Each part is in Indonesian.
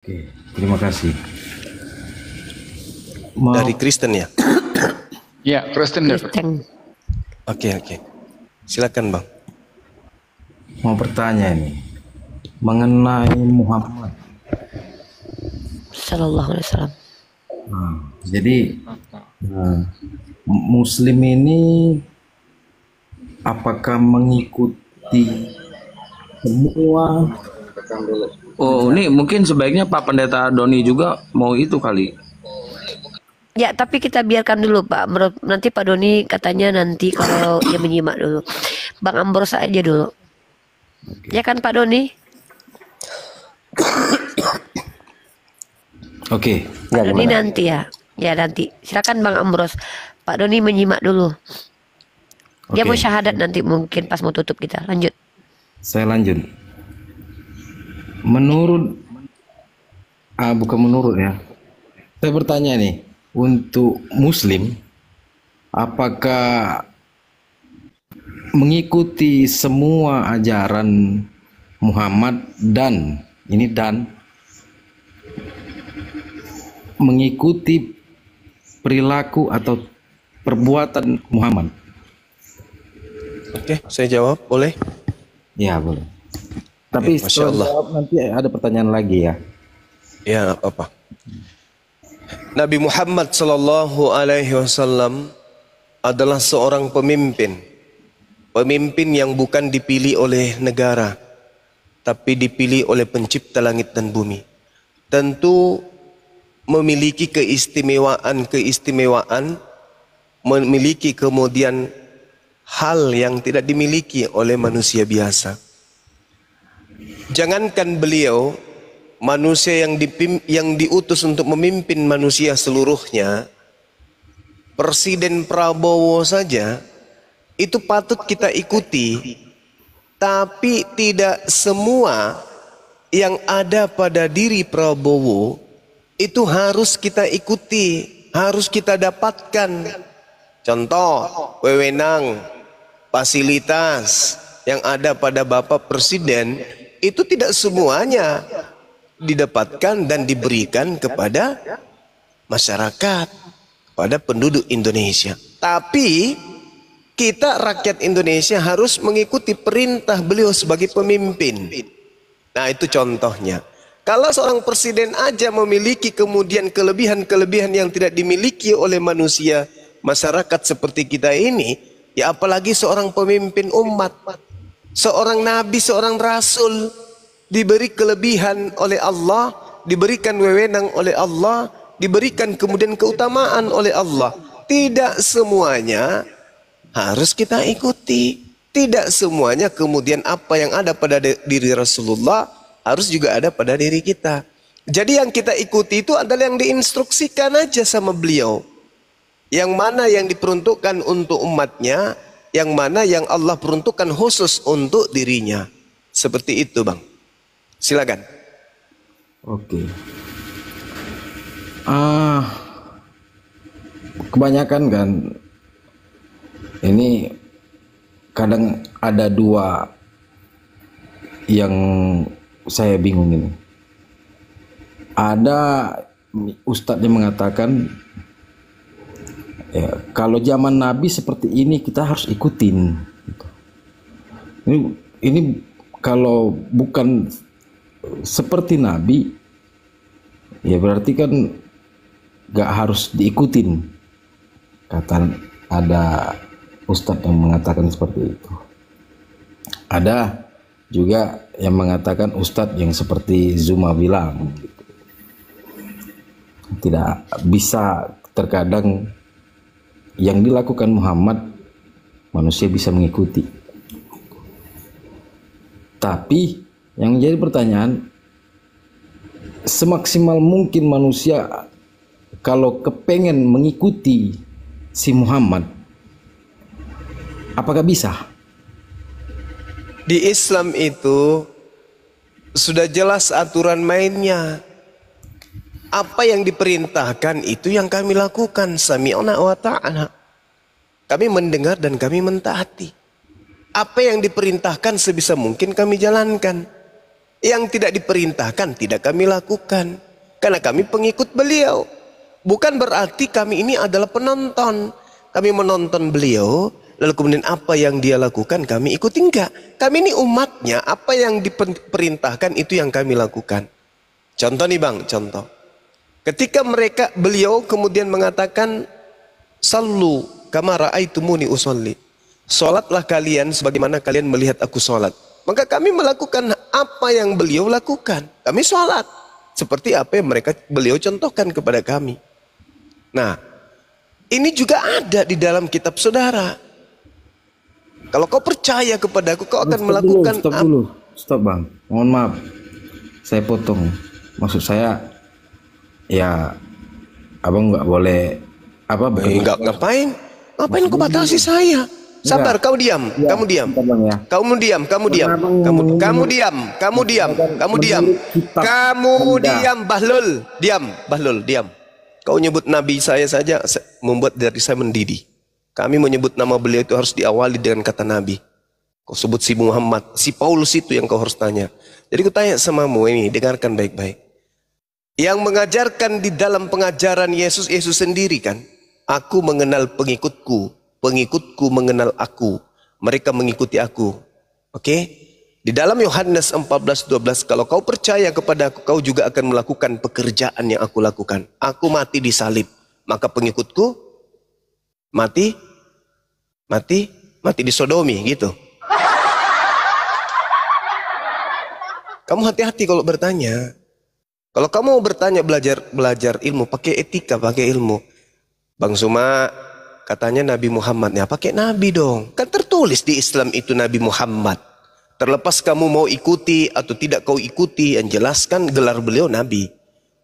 Oke, terima kasih. Mau Dari Kristen ya? Ya, Kristen ya. Kristen. Oke. Silakan Bang. mau bertanya ini mengenai Muhammad. Sallallahu alaihi wasallam. Jadi Muslim ini apakah mengikuti semua? Oh, ini mungkin sebaiknya Pak Pendeta Doni juga mau itu kali. Ya, tapi kita biarkan dulu Pak. Nanti Pak Doni katanya nanti kalau dia menyimak dulu. Bang Ambros aja dulu. Ya kan Pak Doni? Oke. Pak Doni nanti ya. Ya nanti. Silakan Bang Ambros. Pak Doni menyimak dulu. Dia Oke. mau syahadat nanti mungkin pas mau tutup kita. Lanjut. Saya lanjut. Menurut bukan menurut ya. Saya bertanya nih, untuk Muslim apakah mengikuti semua ajaran Muhammad dan mengikuti perilaku atau perbuatan Muhammad? Oke, saya jawab, boleh? Ya, boleh. Tapi Masya setelah Allah. jawab nanti ada pertanyaan lagi ya. Ya, nggak apa-apa. Nabi Muhammad Sallallahu Alaihi Wasallam adalah seorang pemimpin. Pemimpin yang bukan dipilih oleh negara, tapi dipilih oleh pencipta langit dan bumi. Tentu memiliki keistimewaan, memiliki kemudian hal yang tidak dimiliki oleh manusia biasa. Jangankan beliau, manusia yang diutus untuk memimpin manusia seluruhnya, Presiden Prabowo saja, itu patut kita ikuti. Tapi tidak semua yang ada pada diri Prabowo itu harus kita ikuti, harus kita dapatkan. Contoh, wewenang, fasilitas yang ada pada Bapak Presiden itu tidak semuanya didapatkan dan diberikan kepada masyarakat, pada penduduk Indonesia. Tapi kita rakyat Indonesia harus mengikuti perintah beliau sebagai pemimpin. Nah, itu contohnya. Kalau seorang presiden aja memiliki kemudian kelebihan-kelebihan yang tidak dimiliki oleh manusia, masyarakat seperti kita ini, ya apalagi seorang pemimpin umat. Seorang nabi, seorang rasul diberi kelebihan oleh Allah, diberikan wewenang oleh Allah, diberikan kemudian keutamaan oleh Allah. Tidak semuanya harus kita ikuti. Tidak semuanya kemudian apa yang ada pada diri Rasulullah harus juga ada pada diri kita. Jadi yang kita ikuti itu adalah yang diinstruksikan aja sama beliau. Yang mana yang diperuntukkan untuk umatnya, yang mana yang Allah peruntukkan khusus untuk dirinya. Seperti itu Bang. Silakan. Oke. Kebanyakan kan ini kadang ada dua yang saya bingung ini. Ada ustadz yang mengatakan ya, kalau zaman Nabi seperti ini kita harus ikutin. Ini kalau bukan seperti Nabi, ya berarti kan gak harus diikutin. Kata ada ustadz yang mengatakan seperti itu. Ada juga yang mengatakan ustadz yang seperti Zuma bilang, tidak bisa terkadang yang dilakukan Muhammad manusia bisa mengikuti. Tapi yang menjadi pertanyaan, semaksimal mungkin manusia kalau kepengen mengikuti si Muhammad, apakah bisa? Di Islam itu sudah jelas aturan mainnya. Apa yang diperintahkan itu yang kami lakukan. Sami'na wa ta'ana. Kami mendengar dan kami mentaati. Apa yang diperintahkan sebisa mungkin kami jalankan. Yang tidak diperintahkan tidak kami lakukan. Karena kami pengikut beliau. Bukan berarti kami ini adalah penonton. Kami menonton beliau, lalu kemudian apa yang dia lakukan kami ikuti, enggak. Kami ini umatnya, apa yang diperintahkan itu yang kami lakukan. Contoh nih Bang, contoh. Ketika beliau kemudian mengatakan, Sallu kama ra'aitumuni usolli. Salatlah kalian sebagaimana kalian melihat aku salat. Maka kami melakukan apa yang beliau lakukan. Kami sholat. Seperti apa yang beliau contohkan kepada kami. Nah, ini juga ada di dalam kitab saudara. Kalau kau percaya kepada aku, kau akan melakukan. Stop Bang. Mohon maaf. Saya potong. Maksud saya, ya, abang nggak boleh Nggak ngapain? Ngapain kau batasi saya? Sabar, kau diam, ya, kamu diam. Ya. Kamu diam, kamu diam. Kamu diam, kamu diam, kamu diam. Kamu diam, Bahlul. Diam, Bahlul, diam. Kau nyebut nabi saya saja membuat dari saya mendidih. Kami menyebut nama beliau itu harus diawali dengan kata nabi. Kau sebut si Muhammad, si Paulus itu yang kau harus tanya. Jadi aku tanya samamu ini, dengarkan baik-baik. Yang mengajarkan di dalam pengajaran Yesus sendiri kan. Aku mengenal pengikutku. Pengikutku mengenal aku, mereka mengikuti aku. Oke? Di dalam Yohanes 14:12, kalau kau percaya kepada aku, kau juga akan melakukan pekerjaan yang aku lakukan. Aku mati di salib, maka pengikutku mati di sodomi, gitu. Kamu hati-hati kalau bertanya. Kalau kamu mau bertanya, belajar ilmu, pakai etika, pakai ilmu. Bang Suma katanya Nabi Muhammad, ya pakai Nabi dong. Kan tertulis di Islam itu Nabi Muhammad. Terlepas kamu mau ikuti atau tidak kau ikuti, yang jelaskan gelar beliau Nabi.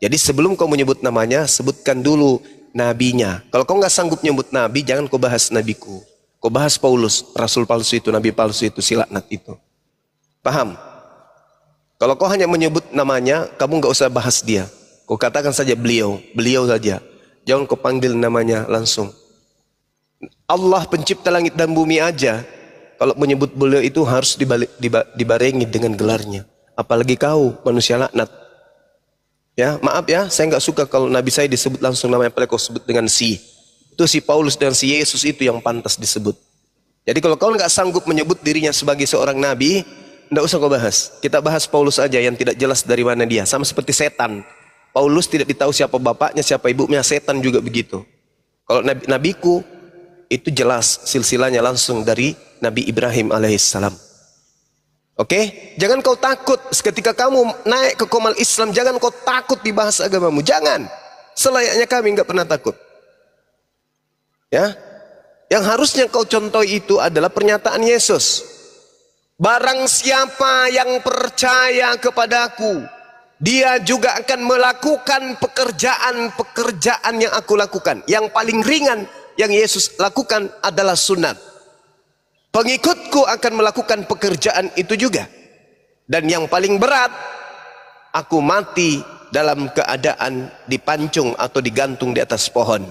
Jadi sebelum kau menyebut namanya, sebutkan dulu nabinya. Kalau kau nggak sanggup nyebut Nabi, jangan kau bahas nabiku. Kau bahas Paulus, Rasul palsu itu, Nabi palsu itu, si laknat itu. Paham? Kalau kau hanya menyebut namanya, kamu nggak usah bahas dia. Kau katakan saja beliau saja. Jangan kau panggil namanya langsung. Allah pencipta langit dan bumi aja, kalau menyebut beliau itu harus dibarengi dengan gelarnya. Apalagi kau manusia laknat. Ya, maaf ya, saya nggak suka kalau Nabi saya disebut langsung namanya, apalagi kau sebut dengan si. Itu si Paulus dan si Yesus itu yang pantas disebut. Jadi kalau kau nggak sanggup menyebut dirinya sebagai seorang nabi, nggak usah kau bahas. Kita bahas Paulus aja yang tidak jelas dari mana dia. Sama seperti setan. Paulus tidak ditahu siapa bapaknya, siapa ibunya, setan juga begitu. Kalau nabiku itu jelas silsilahnya langsung dari Nabi Ibrahim alaihissalam. Oke? Jangan kau takut ketika kamu naik ke komal Islam, jangan kau takut dibahas agamamu. Jangan. Selayaknya kami nggak pernah takut. Ya? Yang harusnya kau contoh itu adalah pernyataan Yesus. Barang siapa yang percaya kepadaku, dia juga akan melakukan pekerjaan-pekerjaan yang aku lakukan. Yang paling ringan yang Yesus lakukan adalah sunat. Pengikutku akan melakukan pekerjaan itu juga. Dan yang paling berat, aku mati dalam keadaan dipancung atau digantung di atas pohon.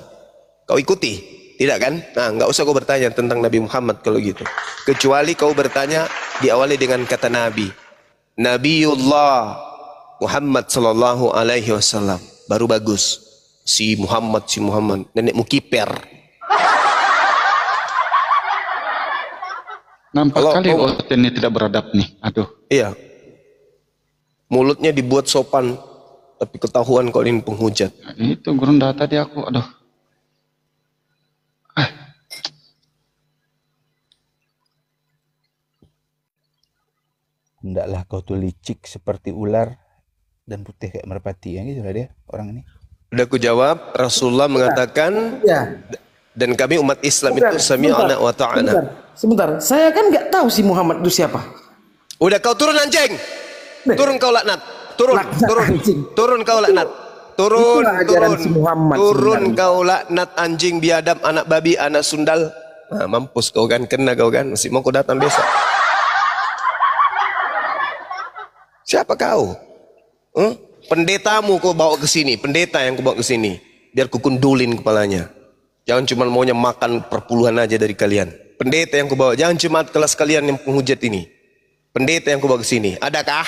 Kau ikuti? Tidak kan? Nah, nggak usah kau bertanya tentang Nabi Muhammad kalau gitu. Kecuali kau bertanya diawali dengan kata Nabi. Nabiullah Muhammad sallallahu alaihi wasallam. Baru bagus. Si Muhammad, nenekmu kiper. Nampak kali ini tidak beradab nih. Aduh. Iya. Mulutnya dibuat sopan, tapi ketahuan kalau ini penghujat. Itu gerunda tadi aku. Aduh. Hendaklah kau tuh licik seperti ular dan putih kayak merpati. Yang gitu lah dia orang ini. Udah aku jawab, Rasulullah mengatakan, Ya. dan kami umat Islam itu sami'na wa ta'ana. Sebentar, saya kan nggak tahu si Muhammad itu siapa. Udah kau turun anjing. Turun kau laknat. Turun kau laknat. Turun si Muhammad kau laknat anjing biadab anak babi anak sundal. Nah, mampus kau kan, kena kau kan, masih mau kau datang besok. Siapa kau? Pendetamu kau bawa ke sini, pendeta yang kau bawa ke sini, biar ku kundulin kepalanya. Jangan cuma maunya makan perpuluhan aja dari kalian. Pendeta yang kau bawa, jangan cuma kelas kalian yang penghujat ini. Pendeta yang kau bawa ke sini, adakah?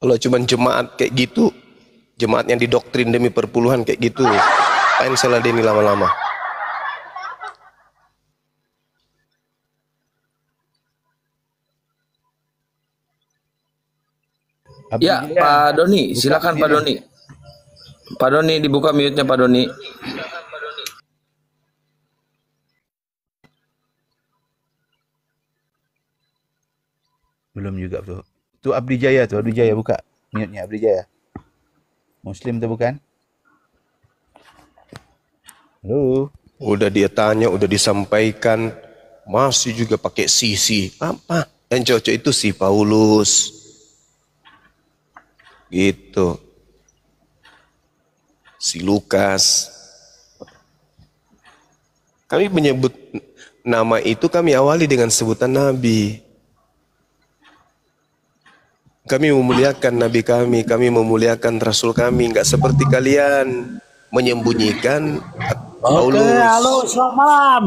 Kalau cuma jemaat kayak gitu, jemaat yang didoktrin demi perpuluhan kayak gitu, apain saya ladeni lama-lama. Ya, Pak Doni, silakan Pak Doni. Pak Doni dibuka mute-nya Pak Doni. Belum juga tuh. Tuh Abdi Jaya tuh, Abdi Jaya buka mute-nya Abdi Jaya. Muslim tuh bukan? Halo. Udah dia tanya, udah disampaikan, masih juga pakai si. Apa? Yang cocok itu si Paulus. Gitu. Si Lukas. Kami menyebut nama itu, kami awali dengan sebutan Nabi. Kami memuliakan Nabi kami memuliakan Rasul kami, nggak seperti kalian menyembunyikan Paulus. Oke, halo, selamat malam.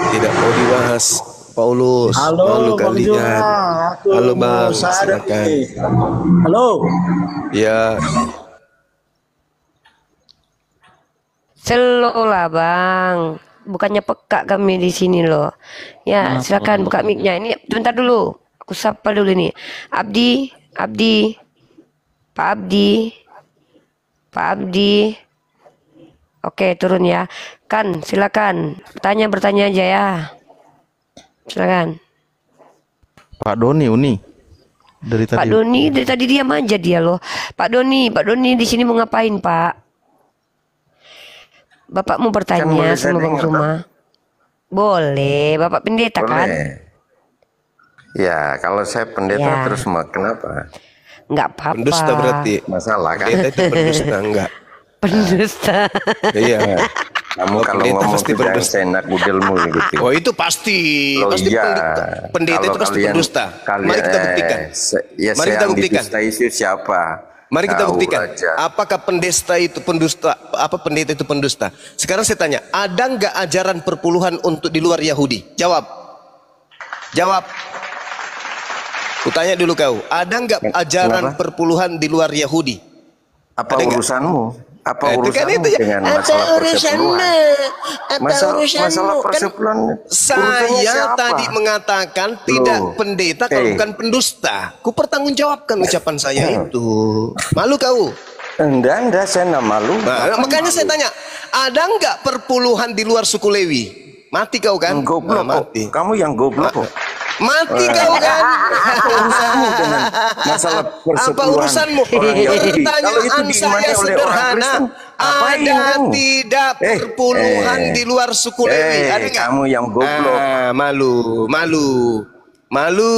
Tidak mau dibahas Paulus. Halo, malu Bang kalian. Juma. Halo Bang, Saya ada silakan. nih. Halo. Ya, Slow lah Bang. Bukannya peka kami di sini loh. Ya, silakan buka mic-nya. Ini bentar dulu. Aku sapa dulu nih. Abdi, Pak Abdi. Oke, turun ya. Kan, silakan. Bertanya aja ya. Silakan. Pak Doni Uni. Dari Pak tadi. Doni dari tadi diam aja dia loh. Pak Doni di sini mau ngapain, Pak? Bapak mau bertanya sama Bang Zuma. Boleh, Bapak pendeta kan? Ya, kalau saya pendeta Ya. terus kenapa? Enggak apa-apa. pendusta berarti. Masalah kan? Pendeta itu pendusta enggak? Pendusta. Iya. Kamu Oh, kalau pendeta ngomong pasti tuh jangan pendusta. seenak budelmu gitu. Oh itu pasti. Loh, Pasti iya. pendeta itu Kalau pasti kalian- pendusta. Mari kita buktikan. ya Mari saya kita yang buktikan. didusta itu siapa? Mari kita Tahu buktikan. aja. Apakah pendeta itu pendusta? Apa pendeta itu pendusta? Sekarang saya tanya, ada nggak ajaran perpuluhan untuk di luar Yahudi? Jawab. Kutanya dulu kau, ada nggak ajaran Kenapa? perpuluhan di luar Yahudi? Apa Ada nggak? urusanmu? Apa Itu kan urusanmu itu ya. dengan Apa masalah urusanmu? persepuluhan? Masalah Kan persepuluhan. urusannya saya siapa? tadi mengatakan tidak Loh. pendeta kalau bukan pendusta. Ku pertanggungjawabkan ucapan saya itu. Malu kau? Enggak, saya nggak malu. Nah, makanya saya tanya, ada nggak perpuluhan di luar suku Lewi? Mati kau kan? Goblok Nah, kok. mati. Kamu yang goblok kok. Mati kau kan? Apa urusanmu dengan masalah persepuluhan? Apa urusanmu? orang Yahudi? Kalau itu Pertanyaan diimani saya oleh orang sederhana. Kristen, apain Ada kamu? tidak perpuluhan di luar suku Lewi? Ada nggak? Kamu yang goblok. Malu.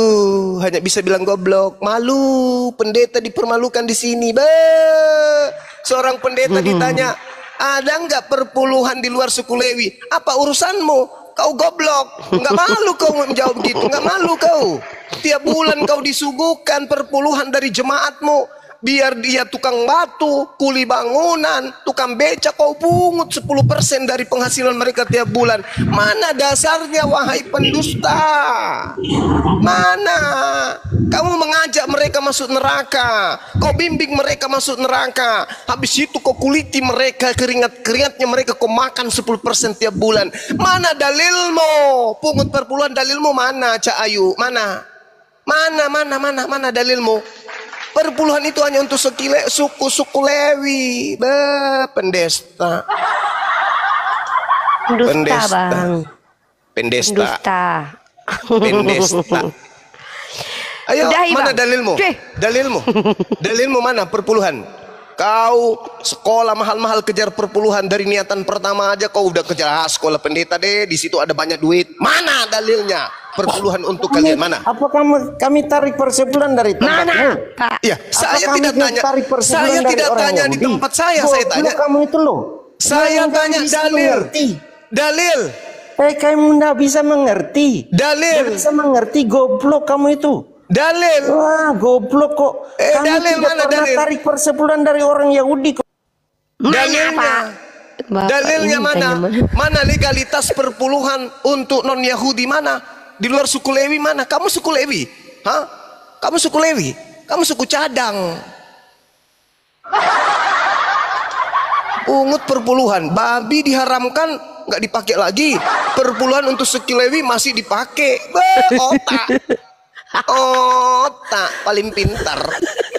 Hanya bisa bilang goblok. Malu. Pendeta dipermalukan di sini. Seorang pendeta ditanya, ada nggak perpuluhan di luar suku Lewi? Apa urusanmu? Kau goblok, nggak malu kau menjawab gitu, nggak malu kau. Tiap bulan kau disuguhkan perpuluhan dari jemaatmu, biar dia tukang batu, kuli bangunan, tukang beca, kau pungut 10% dari penghasilan mereka tiap bulan. Mana dasarnya wahai pendusta? Mana? Kamu mengajak mereka masuk neraka, kau bimbing mereka masuk neraka. Habis itu kau kuliti mereka, keringatnya mereka kau makan 10% tiap bulan. Mana dalilmu? Pungut perpuluhan dalilmu mana, Cak Ayu? Mana dalilmu? Perpuluhan itu hanya untuk suku Lewi. Pendesta. Bang. Pendesta. Ayo, Udahi, mana Bang. dalilmu? Oke. Dalilmu mana perpuluhan? Kau sekolah mahal-mahal kejar perpuluhan dari niatan pertama aja kau udah kejar sekolah pendeta deh, di situ ada banyak duit. Mana dalilnya? Perpuluhan untuk kalian mana? Apa kami tarik persepuluhan dari tempat Mana, Pak? Ya, saya kami tidak tanya. tarik persepuluhan Saya dari tidak orang tanya di Yahudi? tempat saya tanya. Kamu itu loh. Saya Kamu nggak tanya bisa dalil. mengerti. Dalil. Kamu nggak bisa mengerti. Dalil. Nggak bisa mengerti, goblok kamu itu. Dalil. Wah, goblok kok. Kamu dalil tidak mana pernah dalil? tarik persepuluhan dari orang Yahudi kok. Dalilnya. Bapak Dalilnya ini mana? tanya Mana legalitas perpuluhan untuk non Yahudi mana? Di luar suku Lewi mana? Kamu suku Lewi? Hah? Kamu suku Lewi? Kamu suku cadang. Pungut perpuluhan, babi diharamkan nggak dipakai lagi. Perpuluhan untuk suku Lewi masih dipakai. Otak. Otak paling pintar.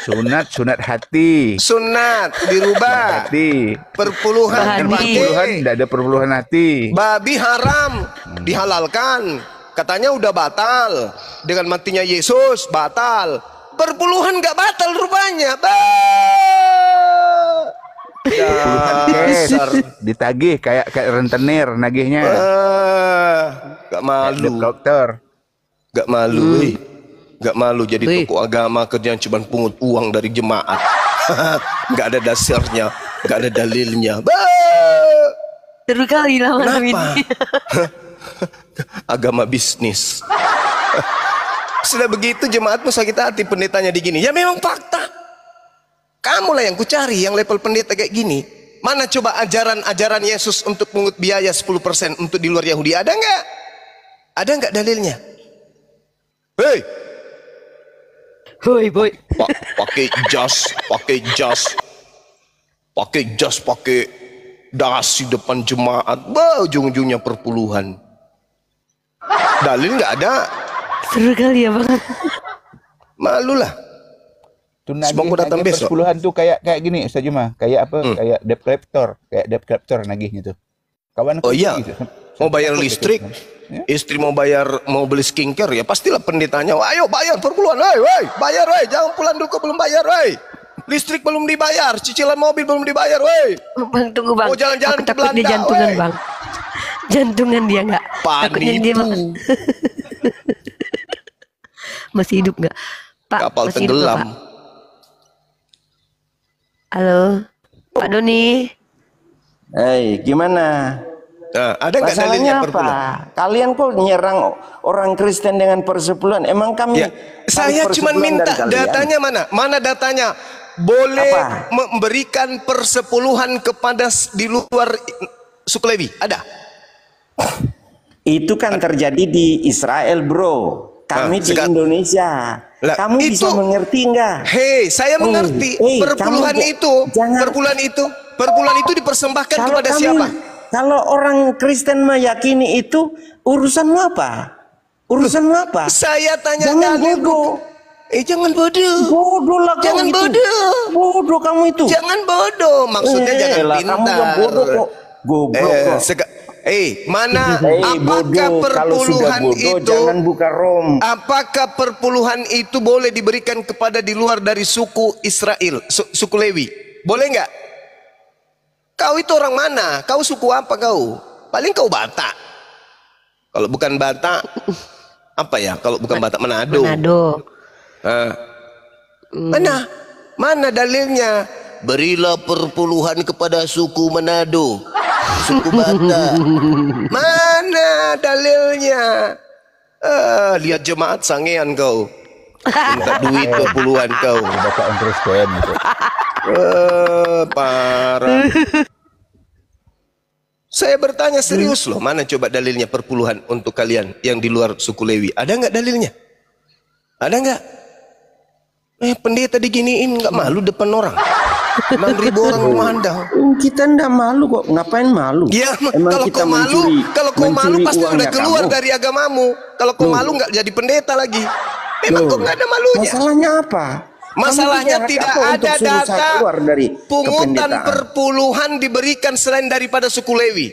Sunat hati. Sunat dirubah. Hati. Perpuluhan Perpuluhan, dipakai. tidak ada perpuluhan hati. Babi haram dihalalkan. Katanya udah batal. Dengan matinya Yesus batal. Perpuluhan nggak batal rupanya. Dasar. Ditagih kayak rentenir nagihnya. Gak malu. Dokter. Gak malu. Gak malu jadi tokoh agama kerjaan cuma pungut uang dari jemaat. Gak ada dasarnya, gak ada dalilnya. Seru kali lah malam Kenapa? ini. Agama bisnis. Sudah begitu jemaatmu sakit hati pendetanya digini. Ya memang fakta. Kamulah yang kucari yang level pendeta kayak gini. Mana coba ajaran-ajaran Yesus untuk pungut biaya 10% untuk di luar Yahudi? Ada nggak? Ada nggak dalilnya? Hei, Hoi boy. pakai jas, pakai dasi depan jemaat. Ujung-ujungnya perpuluhan. Dalil nggak ada. Seru kali ya bang. Malulah. Semoga datang besok. Perpuluhan tuh kayak gini Ustaz Juma, kayak apa? Kayak debt collector nagihnya tuh. Kawan Oh iya, gitu. mau bayar listrik, istri mau beli skincare, ya pastilah pendetanya. Ayo bayar perpuluhan, woi, bayar, woi, jangan pulang dulu belum bayar, woi. Listrik belum dibayar, cicilan mobil belum dibayar, woi. Bang tunggu bang. Oh, jalan-jalan Aku ke takut dia Belanda, jantungan woi. bang. Jantungan dia nggak. Takutnya dia masih hidup nggak? Pak, Kapal masih hidup nggak, tenggelam. Pak? Halo, Pak Doni. Hei, gimana? Nah, ada nggak dalilnya Masalahnya apa? perpuluhan? Kalian kok nyerang orang Kristen dengan persepuluhan? Emang kami Ya, saya tarik cuma persepuluhan minta dari kalian? datanya mana? Mana datanya? Boleh Apa? memberikan persepuluhan kepada di luar suku Lewi? Ada? Itu kan terjadi di Israel, bro. Kami di sekarang- Indonesia. Lah, Kamu bisa itu- mengerti nggak? Hei, saya mengerti. Perpuluhan kamu itu, jangan- perpuluhan itu dipersembahkan kepada siapa? Kalau orang Kristen meyakini itu, urusanmu apa? Urusanmu apa? Saya tanya Jangan dalil. bodoh. Jangan bodoh. Bodoh lah kamu Jangan itu. bodoh. Bodoh kamu itu. Jangan bodoh. Maksudnya jangan lah, pintar. kamu yang bodoh kok. Goblok kok. Mana? Apakah Bodoh. Kalau sudah perpuluhan bodoh, itu? jangan buka rom. Apakah perpuluhan itu boleh diberikan kepada di luar dari suku Israel, suku Lewi? Boleh nggak? Kau itu orang mana? Kau suku apa kau? Paling kau Batak. Kalau bukan Batak, apa ya? Kalau bukan Batak Manado. Manado. Mana dalilnya? Berilah perpuluhan kepada suku Manado, suku Batak. Mana dalilnya? Lihat jemaat sangean kau. Minta duit perpuluhan kau. Baca yang Kristen itu. Parah. Saya bertanya serius loh, mana coba dalilnya perpuluhan untuk kalian yang di luar suku Lewi? Ada nggak dalilnya? Ada nggak? Pendeta diginiin nggak malu depan orang? 6.000 orang memandang. Kita ndak malu kok. Ngapain malu? Ya, Emang kalau kita kau malu, mencuri pasti uangnya udah keluar kamu? dari agamamu. Kalau kau malu nggak jadi pendeta lagi. Memang kau nggak ada malunya. Masalahnya apa? Masalahnya Kamu punya tidak hak apa untuk ada suruh saya data keluar dari pungutan kependetaan? perpuluhan diberikan selain daripada suku Lewi.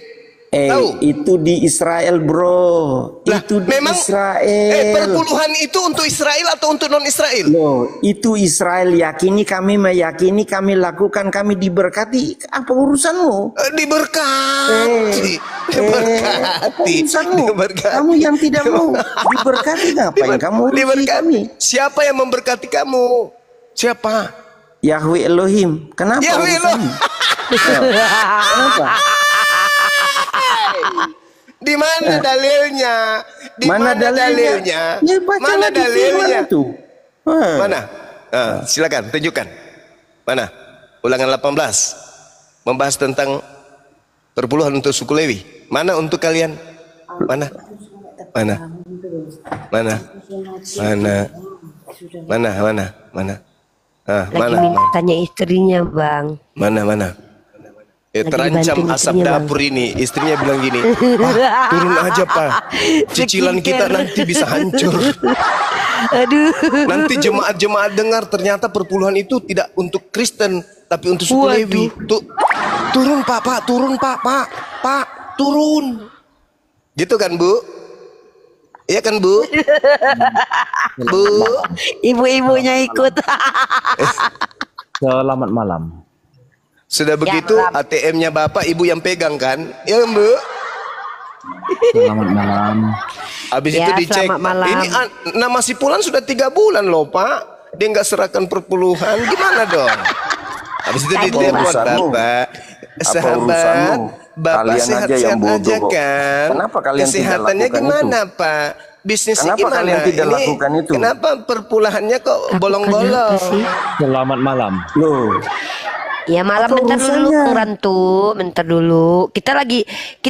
Tahu? Itu di Israel, bro. Lah, Itu di memang Israel. perpuluhan itu untuk Israel atau untuk non Israel? Loh, itu Israel yakini, kami meyakini, kami lakukan, kami diberkati. Apa urusanmu? Diberkati, Apa diberkati, urusanmu? diberkati. Kamu yang tidak mau diberkati, ngapain kamu urusi Diberkati. kami? Siapa yang memberkati kamu? Siapa? Yahweh Elohim. Kenapa Yahweh urusanmu? Kenapa? Di mana dalilnya? Di Mana dalilnya? Ya bacalah Mana di firman dalilnya? itu. Mana? Silakan tunjukkan. Mana? Ulangan 18 membahas tentang perpuluhan untuk suku Lewi. Mana untuk kalian? Mana? Mana? Mana? Mana? Mana? Ah, Lagi mana? mintanya istrinya, Bang. Mana? Lagi Terancam dibantuin asap istrinya, Bang. dapur ini. Istrinya bilang gini, "Pak, turun aja, Pak. Cicilan kita Skincare. nanti bisa hancur." Aduh. Nanti jemaat-jemaat dengar ternyata perpuluhan itu tidak untuk Kristen, tapi untuk suku Waduh. Lewi. Turun, Pak, turun, Pak, turun. Gitu kan, Bu? Iya kan, Bu? Bu. Ibu-ibunya ikut. Selamat malam. Sudah begitu malam. ATM-nya Bapak Ibu yang pegang kan? Ya, Bu. Selamat malam. Habis Ya, itu dicek. selamat malam. Ini nama si Pulan sudah 3 bulan loh, Pak. Dia nggak serahkan perpuluhan. Gimana dong? Habis itu ditelepon, urusanmu? Bapak. Apa Sahabat, urusanmu? Bapak Kalian aja yang sehat-sehat bodoh aja kok. kan? Kenapa kalian tidak Kesehatannya lakukan gimana, Pak? Bisnisnya Kenapa gimana? kalian tidak lakukan itu? Kenapa perpulahannya kok Kenapa bolong-bolong? sih? Selamat malam. Loh, Ya malam, Apa bentar dulu urusannya? Rantu, bentar dulu. Kita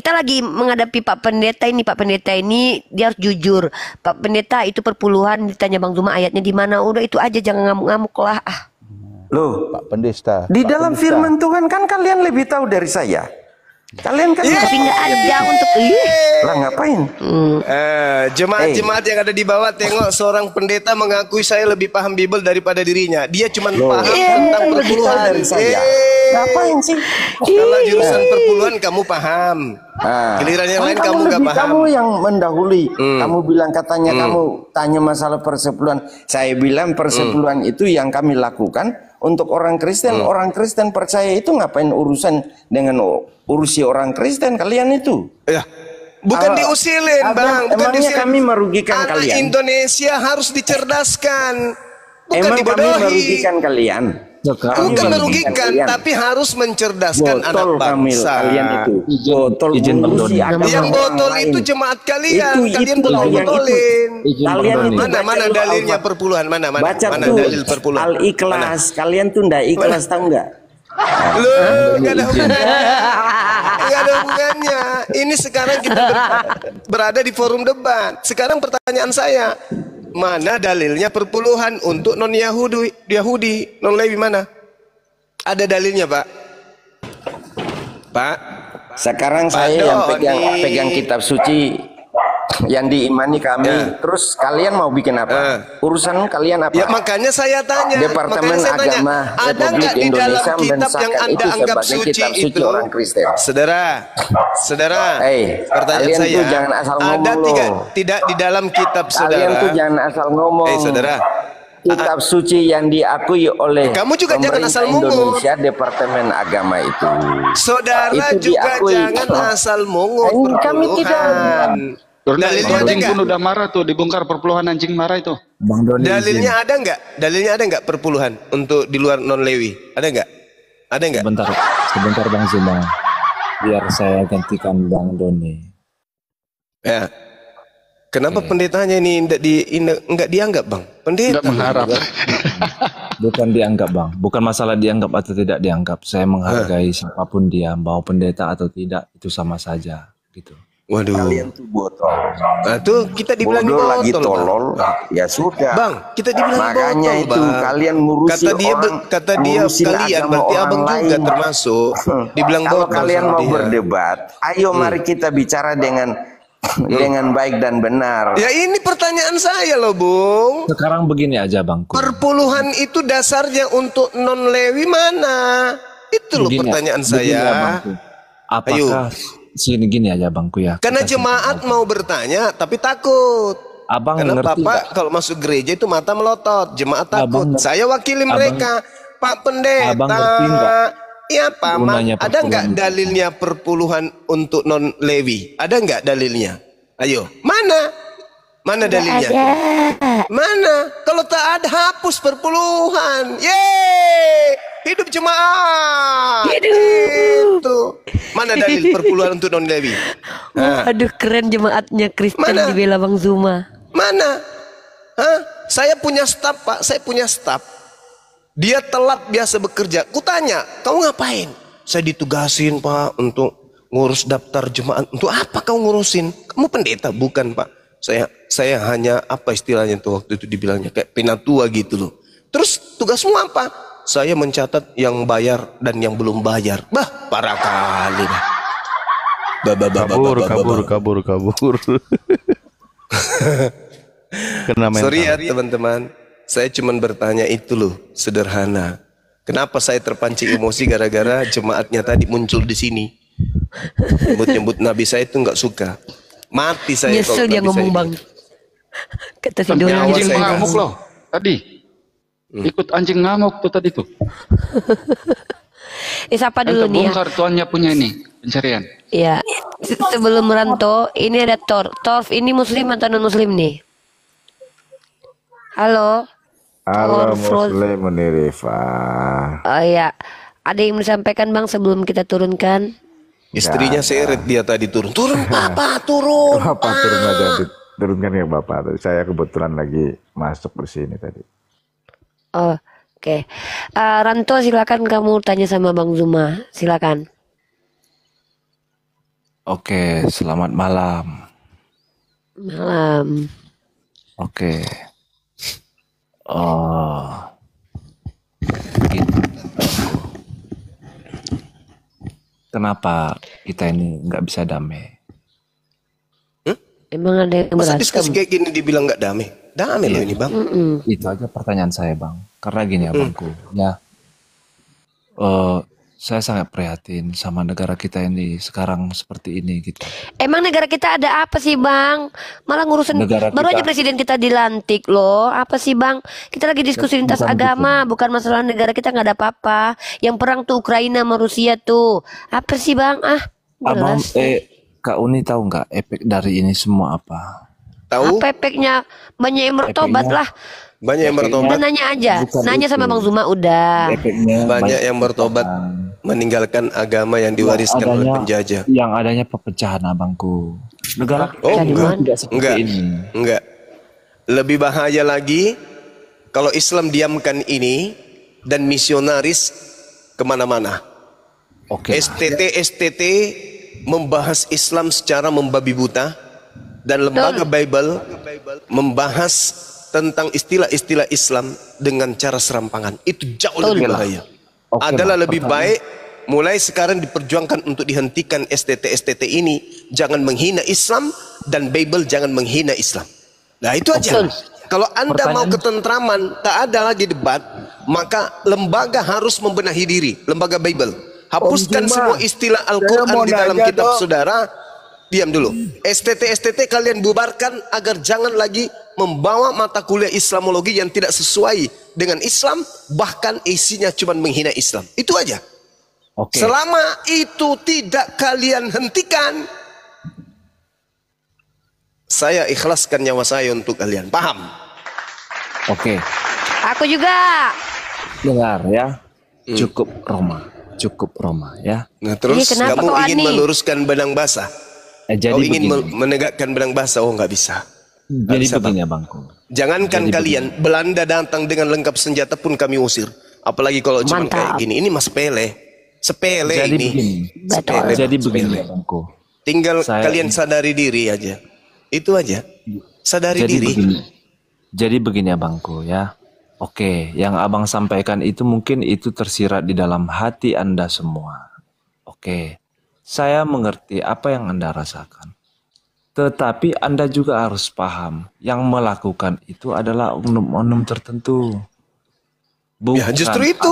lagi menghadapi Pak Pendeta ini. Pak Pendeta ini dia harus jujur. Pak Pendeta itu perpuluhan, ditanya Bang Zuma ayatnya di mana? Udah itu aja, jangan ngamuk-ngamuk lah. loh. Pak Pendesta. Di Pak dalam Pendesta. firman Tuhan kan kalian lebih tahu dari saya. Kalian kan Tapi nggak ada untuk lah ngapain? Jemaat-jemaat yang ada di bawah tengok seorang pendeta mengakui saya lebih paham Bible daripada dirinya. Dia cuma paham tentang Lebih tahu perpuluhan. dari saya. Ngapain sih? Kalau jurusan perpuluhan kamu paham. Ah. Giliran yang Kan lain kamu nggak lebih- paham. Kamu yang mendahului. Kamu bilang katanya kamu tanya masalah persepuluhan. Saya bilang persepuluhan itu yang kami lakukan untuk orang Kristen. Orang Kristen percaya itu ngapain urusan dengan urusi orang Kristen kalian itu? Ya. Bukan Ah, diusilin, Bang. Bukan emangnya diusilin. kami merugikan Anak kalian? Indonesia harus dicerdaskan. Bukan Emang kami dibodohi. merugikan kalian? Sekarang Bukan Kami merugikan, kalian. tapi harus mencerdaskan anak Botol Kamil bangsa. kalian itu. Botol izin Bang mengurusi Doni. agama Yang orang botol lain. itu jemaat kalian. Itu, Kalian itulah yang botol-botolin. Izin Bang Kalian Doni. itu Mana baca dulu dalilnya Al-Fatihah. perpuluhan? Mana Baca mana tuh dalil perpuluhan? Al-Ikhlas. Kalian tuh ndak ikhlas tahu nggak? Loh, nggak ada hubungannya. Nggak ada hubungannya. Ini sekarang kita berada di forum debat. Sekarang pertanyaan saya, mana dalilnya perpuluhan untuk non Yahudi, non Lewi mana? Ada dalilnya, Pak? Pak? Sekarang Pak saya yang Doni. pegang kitab suci yang diimani kami. Ya. Terus kalian mau bikin apa? Urusan kalian apa? Ya makanya saya tanya. Departemen makanya saya tanya, Agama ada Republik nggak di dalam Indonesia kitab yang mensahkan Anda itu anggap sebagai suci kitab suci itu? orang Kristen. Saudara, kalian pertanyaan saya, tuh jangan asal ada ngomong tidak di dalam kitab Kalian tuh saudara? jangan asal ngomong. Saudara, Kitab suci yang diakui oleh Kamu juga jangan pemerintah asal ngomong. Indonesia, Departemen Agama itu. saudara Itu juga diakui. jangan asal mungut Kami tidak. perpuluhan. Dalilnya ada Anjing nggak? pun udah marah tuh, dibongkar perpuluhan anjing marah itu. Bang Doni. Dalilnya ada nggak? Dalilnya ada nggak perpuluhan untuk di luar non Lewi? Ada nggak? Ada nggak? Sebentar Bang Zuma. Biar saya gantikan Bang Doni. Ya. Kenapa pendetanya ini enggak dianggap, Bang? Pendeta. Nggak mengharap. Bukan dianggap Bang, bukan masalah dianggap atau tidak dianggap. Saya menghargai siapapun dia, mau pendeta atau tidak, itu sama saja gitu. Waduh. Kalian tuh botol. Nah, tuh kita dibilang Bodoh lagi botol, Bang. tolol. Ya sudah. Bang, kita dibilang Makanya botol, itu Bang. kalian ngurusi Kata dia ngurusin kalian agama berarti orang abang juga lain. termasuk dibilang Kalau botol. kalian sama mau dia. berdebat, ayo mari kita bicara dengan baik dan benar. Ya ini pertanyaan saya loh, Bung. Sekarang begini aja Bangku. Perpuluhan itu dasarnya untuk non Lewi mana? Itu loh pertanyaan Begini ya, saya. Bangku. Apakah sini gini aja Bangku ya? Karena Kita jemaat mau bertanya tapi takut. Abang Karena ngerti Bapak nggak? kalau masuk gereja itu mata melotot, jemaat Abang takut. Saya wakili mereka, Pak Pendeta. Abang ngerti nggak Iya Paman, gunanya ada nggak perpuluhan? dalilnya perpuluhan untuk non Lewi? Ada nggak dalilnya? Ayo, mana? Mana dalilnya? Mana? Kalau tak ada hapus perpuluhan. Yeay! Hidup jemaat. Itu. Mana dalil perpuluhan untuk non Lewi? Aduh, keren jemaatnya Kristen Mana? dibela Bang Zuma. Mana? Hah? Saya punya staf, Pak. Saya punya staf. Dia telat biasa bekerja. Kutanya, kamu ngapain? Saya ditugasin, Pak, untuk ngurus daftar jemaat. Untuk apa kau ngurusin? Kamu pendeta? Bukan, Pak. Saya hanya apa istilahnya tuh waktu itu dibilangnya kayak penatua gitu loh. Terus tugasmu apa? Saya mencatat yang bayar dan yang belum bayar. Bah, parah kali. Kabur. Kena mental. Sorry ya teman-teman. Saya cuma bertanya itu loh, sederhana. Kenapa saya terpancing emosi gara-gara jemaatnya tadi muncul di sini. Nyebut-nyebut Nabi saya itu nggak suka. Mati saya Nyesel dia Nabi ngomong saya bang. Kata si Sampai Doni. anjing saya ngamuk kasih. loh tadi. Ikut anjing ngamuk tuh tadi tuh. Siapa Kan dulu nih ya? terbongkar tuannya punya ini pencarian. Iya. Sebelum Ranto, ini ada Torf ini muslim atau non muslim nih? Halo. Halo Torf. Muslim Rifa. Oh iya. Ada yang mau disampaikan bang sebelum kita turunkan? Istrinya seret dia tadi turun. Turun papa, turun. Bapak turun aja, turunkan ya Bapak. Saya kebetulan lagi masuk di sini tadi. Oh, oke. Ranto silakan kamu tanya sama Bang Zuma. Silakan. Oke, selamat malam. Malam. Oke. Oh, gitu. Kenapa kita ini nggak bisa damai? Emang ada yang Masa berantem? diskusi kayak gini dibilang nggak damai? Damai loh ini bang. Itu aja pertanyaan saya, Bang. Karena gini ya, Bangku. Ya, saya sangat prihatin sama negara kita ini sekarang seperti ini gitu. Emang negara kita ada apa sih bang? Malah ngurusin Negara baru aja kita- presiden kita dilantik loh. Apa sih bang? Kita lagi diskusi lintas bukan agama, bukan masalah negara kita nggak ada apa-apa. Yang perang tuh Ukraina sama Rusia tuh. Apa sih bang? Abang, Jelas. Kak Uni tahu nggak efek dari ini semua apa? Tahu? Apa efeknya? Banyak yang bertobat Efeknya- lah. Banyak yang Kan bertobat. nanya aja, Bukan nanya itu. sama Bang Zuma udah. Efeknya Banyak yang bertobat meninggalkan agama yang diwariskan oleh penjajah. Yang adanya perpecahan, abangku. Negara kita Oh Jadi enggak, mana? tidak seperti enggak, ini. enggak. Lebih bahaya lagi kalau Islam diamkan ini dan misionaris kemana-mana. Oke. STT membahas Islam secara membabi buta dan lembaga Bible membahas tentang istilah-istilah Islam dengan cara serampangan. Itu jauh lebih bahaya. Oke, Adalah Bang. lebih baik mulai sekarang diperjuangkan untuk dihentikan STT ini. Jangan menghina Islam dan Bible jangan menghina Islam. Nah itu aja. Kalau Anda mau ketentraman, tak ada lagi debat, maka lembaga harus membenahi diri. Lembaga Bible. Hapuskan semua istilah Al-Quran di dalam kitab saudara. Diam dulu. STT kalian bubarkan agar jangan lagi membawa mata kuliah Islamologi yang tidak sesuai dengan Islam, bahkan isinya cuma menghina Islam. Itu aja. Oke. Selama itu tidak kalian hentikan, saya ikhlaskan nyawa saya untuk kalian. Paham? Oke. Aku juga. Dengar ya. Cukup Roma ya. Nah terus Kenapa kamu kau ingin Ani? meluruskan benang basah. Jadi Kau ingin begini. menegakkan benang basah. Oh nggak bisa. Jadi bisa, begini, abangku. Jangankan kalian, Belanda datang dengan lengkap senjata pun kami usir. Apalagi kalau cuma Mantap. kayak gini. Ini mas sepele. Sepele Jadi ini. begini. Sepele. Jadi begini, Sepele. abangku. Tinggal Saya- kalian sadari diri aja. Itu aja. Sadari Jadi diri. begini. Jadi begini, abangku ya. Oke, yang abang sampaikan itu mungkin itu tersirat di dalam hati Anda semua. Oke, saya mengerti apa yang Anda rasakan. Tetapi Anda juga harus paham, yang melakukan itu adalah oknum-oknum tertentu. Ya, justru itu.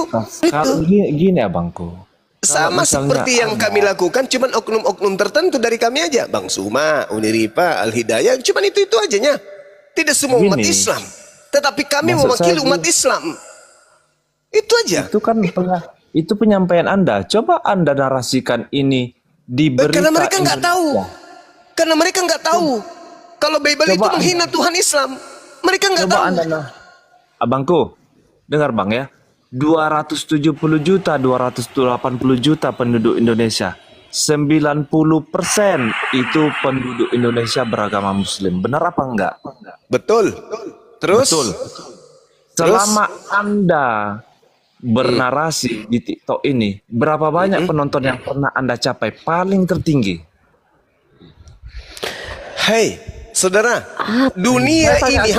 Kalau gini abangku. Sama misalnya seperti yang kami lakukan, cuman oknum-oknum tertentu dari kami aja. Bang Suma, Uniripa, Al-Hidayah, cuman itu aja nya. Tidak semua umat Gini. Islam. Tetapi kami Maksud mewakili saya umat Islam. Itu aja. Itu kan itu penyampaian Anda. Coba Anda narasikan ini di berita Karena mereka nggak tahu. Indonesia. Karena mereka nggak tahu. Kalau Bible itu Coba menghina Tuhan Islam. Mereka nggak Coba tahu. Anda abangku, dengar Bang ya. 270 juta, 280 juta penduduk Indonesia. 90% itu penduduk Indonesia beragama Muslim. Benar apa enggak? Betul. Terus? Betul. Selama Anda bernarasi di TikTok ini, berapa banyak penonton yang pernah Anda capai paling tertinggi? Hei, Saudara, dunia ini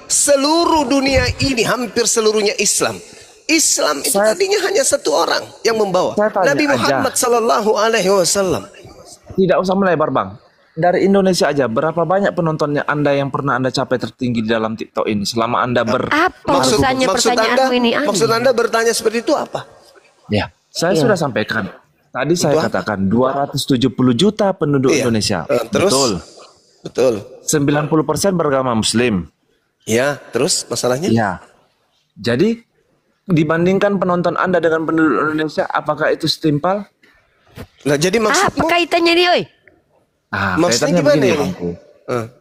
seluruh dunia ini hampir seluruhnya Islam. Islam itu tadinya hanya satu orang yang membawa, Nabi Muhammad sallallahu alaihi wasallam. Tidak usah melebar, Bang. Dari Indonesia aja, berapa banyak penontonnya Anda yang pernah Anda capai tertinggi di dalam TikTok ini selama Anda maksud Anda bertanya seperti itu apa? Ya, saya sudah sampaikan. Tadi saya katakan 270 juta penduduk Indonesia. Terus? Betul. 90% beragama Muslim. Ya, terus masalahnya? Ya. Jadi dibandingkan penonton Anda dengan penduduk Indonesia, apakah itu setimpal? Nah, jadi maksudmu? Apa kaitannya nih, oi? Maksudnya gimana begini, ini? Bangku.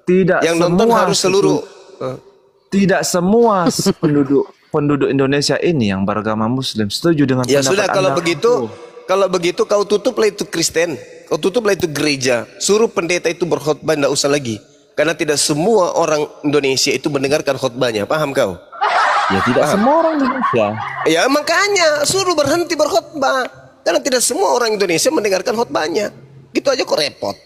Tidak yang semua nonton harus seluruh. Tidak semua penduduk Indonesia ini yang beragama Muslim setuju dengan ya pendapat sudah, Anda. kalau begitu kau tutuplah itu Kristen, kau tutuplah itu gereja, suruh pendeta itu berkhotbah, tidak usah lagi, karena tidak semua orang Indonesia itu mendengarkan khotbahnya, paham kau? Ya tidak semua orang Indonesia. Ya makanya suruh berhenti berkhotbah, karena tidak semua orang Indonesia mendengarkan khotbahnya. Gitu aja kok repot.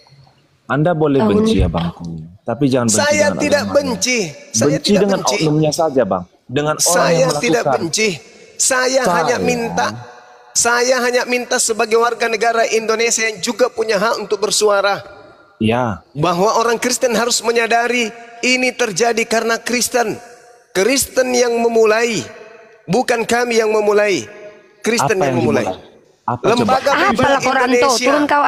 Anda boleh benci ya, Bangku, tapi jangan benci. Saya tidak benci. Saya benci tidak dengan benci. oknumnya saja, Bang. Dengan orang saya yang melakukan. tidak benci. Saya hanya minta sebagai warga negara Indonesia yang juga punya hak untuk bersuara. Ya. Bahwa orang Kristen harus menyadari ini terjadi karena Kristen. Kristen yang memulai, bukan kami yang memulai. Kristen yang memulai. Lembaga Bible Indonesia. Turun kau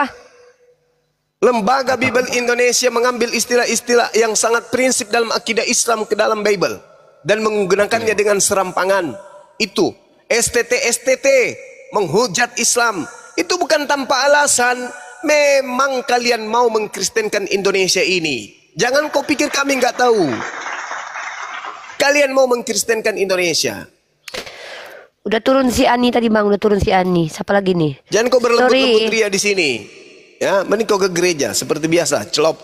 Lembaga Bible Indonesia mengambil istilah-istilah yang sangat prinsip dalam akidah Islam ke dalam Bible dan menggunakannya dengan serampangan. Itu STT menghujat Islam. Itu bukan tanpa alasan. Memang kalian mau mengkristenkan Indonesia ini. Jangan kau pikir kami nggak tahu. Kalian mau mengkristenkan Indonesia. Udah turun si Ani tadi, Bang. Udah turun si Ani. Siapa lagi nih? Jangan kau berlembut-lembut ria di sini. Ya, mending kau ke gereja seperti biasa, celop.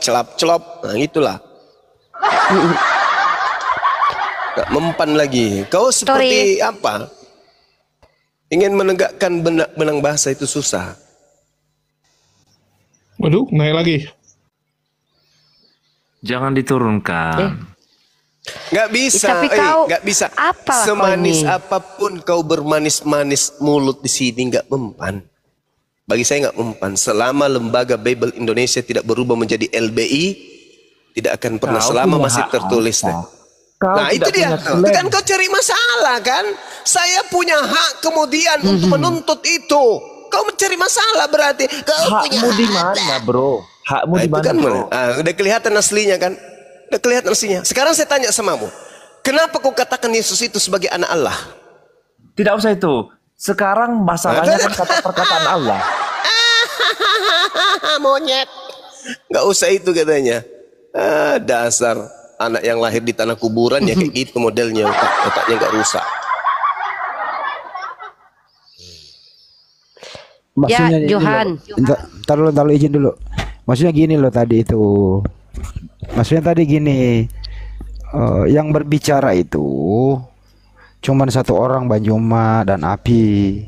Nah, itulah. Gak mempan lagi. Kau seperti apa? Ingin menegakkan benang bahasa itu susah. Waduh, naik lagi. Jangan diturunkan. Gak bisa, gak bisa. Semanis apapun kau bermanis-manis mulut di sini gak mempan. Bagi saya nggak mempan. Selama lembaga Bible Indonesia tidak berubah menjadi LBI, tidak akan pernah selama masih tertulis. Nah itu dia. Itu kan kau cari masalah kan? Saya punya hak kemudian untuk menuntut itu. Kau mencari masalah berarti. Hakmu di mana, bro? Hakmu di mana, bro? Udah kelihatan aslinya kan? Udah kelihatan aslinya. Sekarang saya tanya samamu, kenapa kau katakan Yesus itu sebagai anak Allah? Tidak usah itu. Sekarang masalahnya kan perkataan Allah. Monyet. Gak usah itu katanya. Dasar anak yang lahir di tanah kuburan ya kayak gitu modelnya, otaknya gak rusak. Maksudnya ya, Johan. Taruh izin dulu. Maksudnya gini loh tadi itu. Maksudnya tadi gini. Yang berbicara itu cuman satu orang, Banjuma dan Api.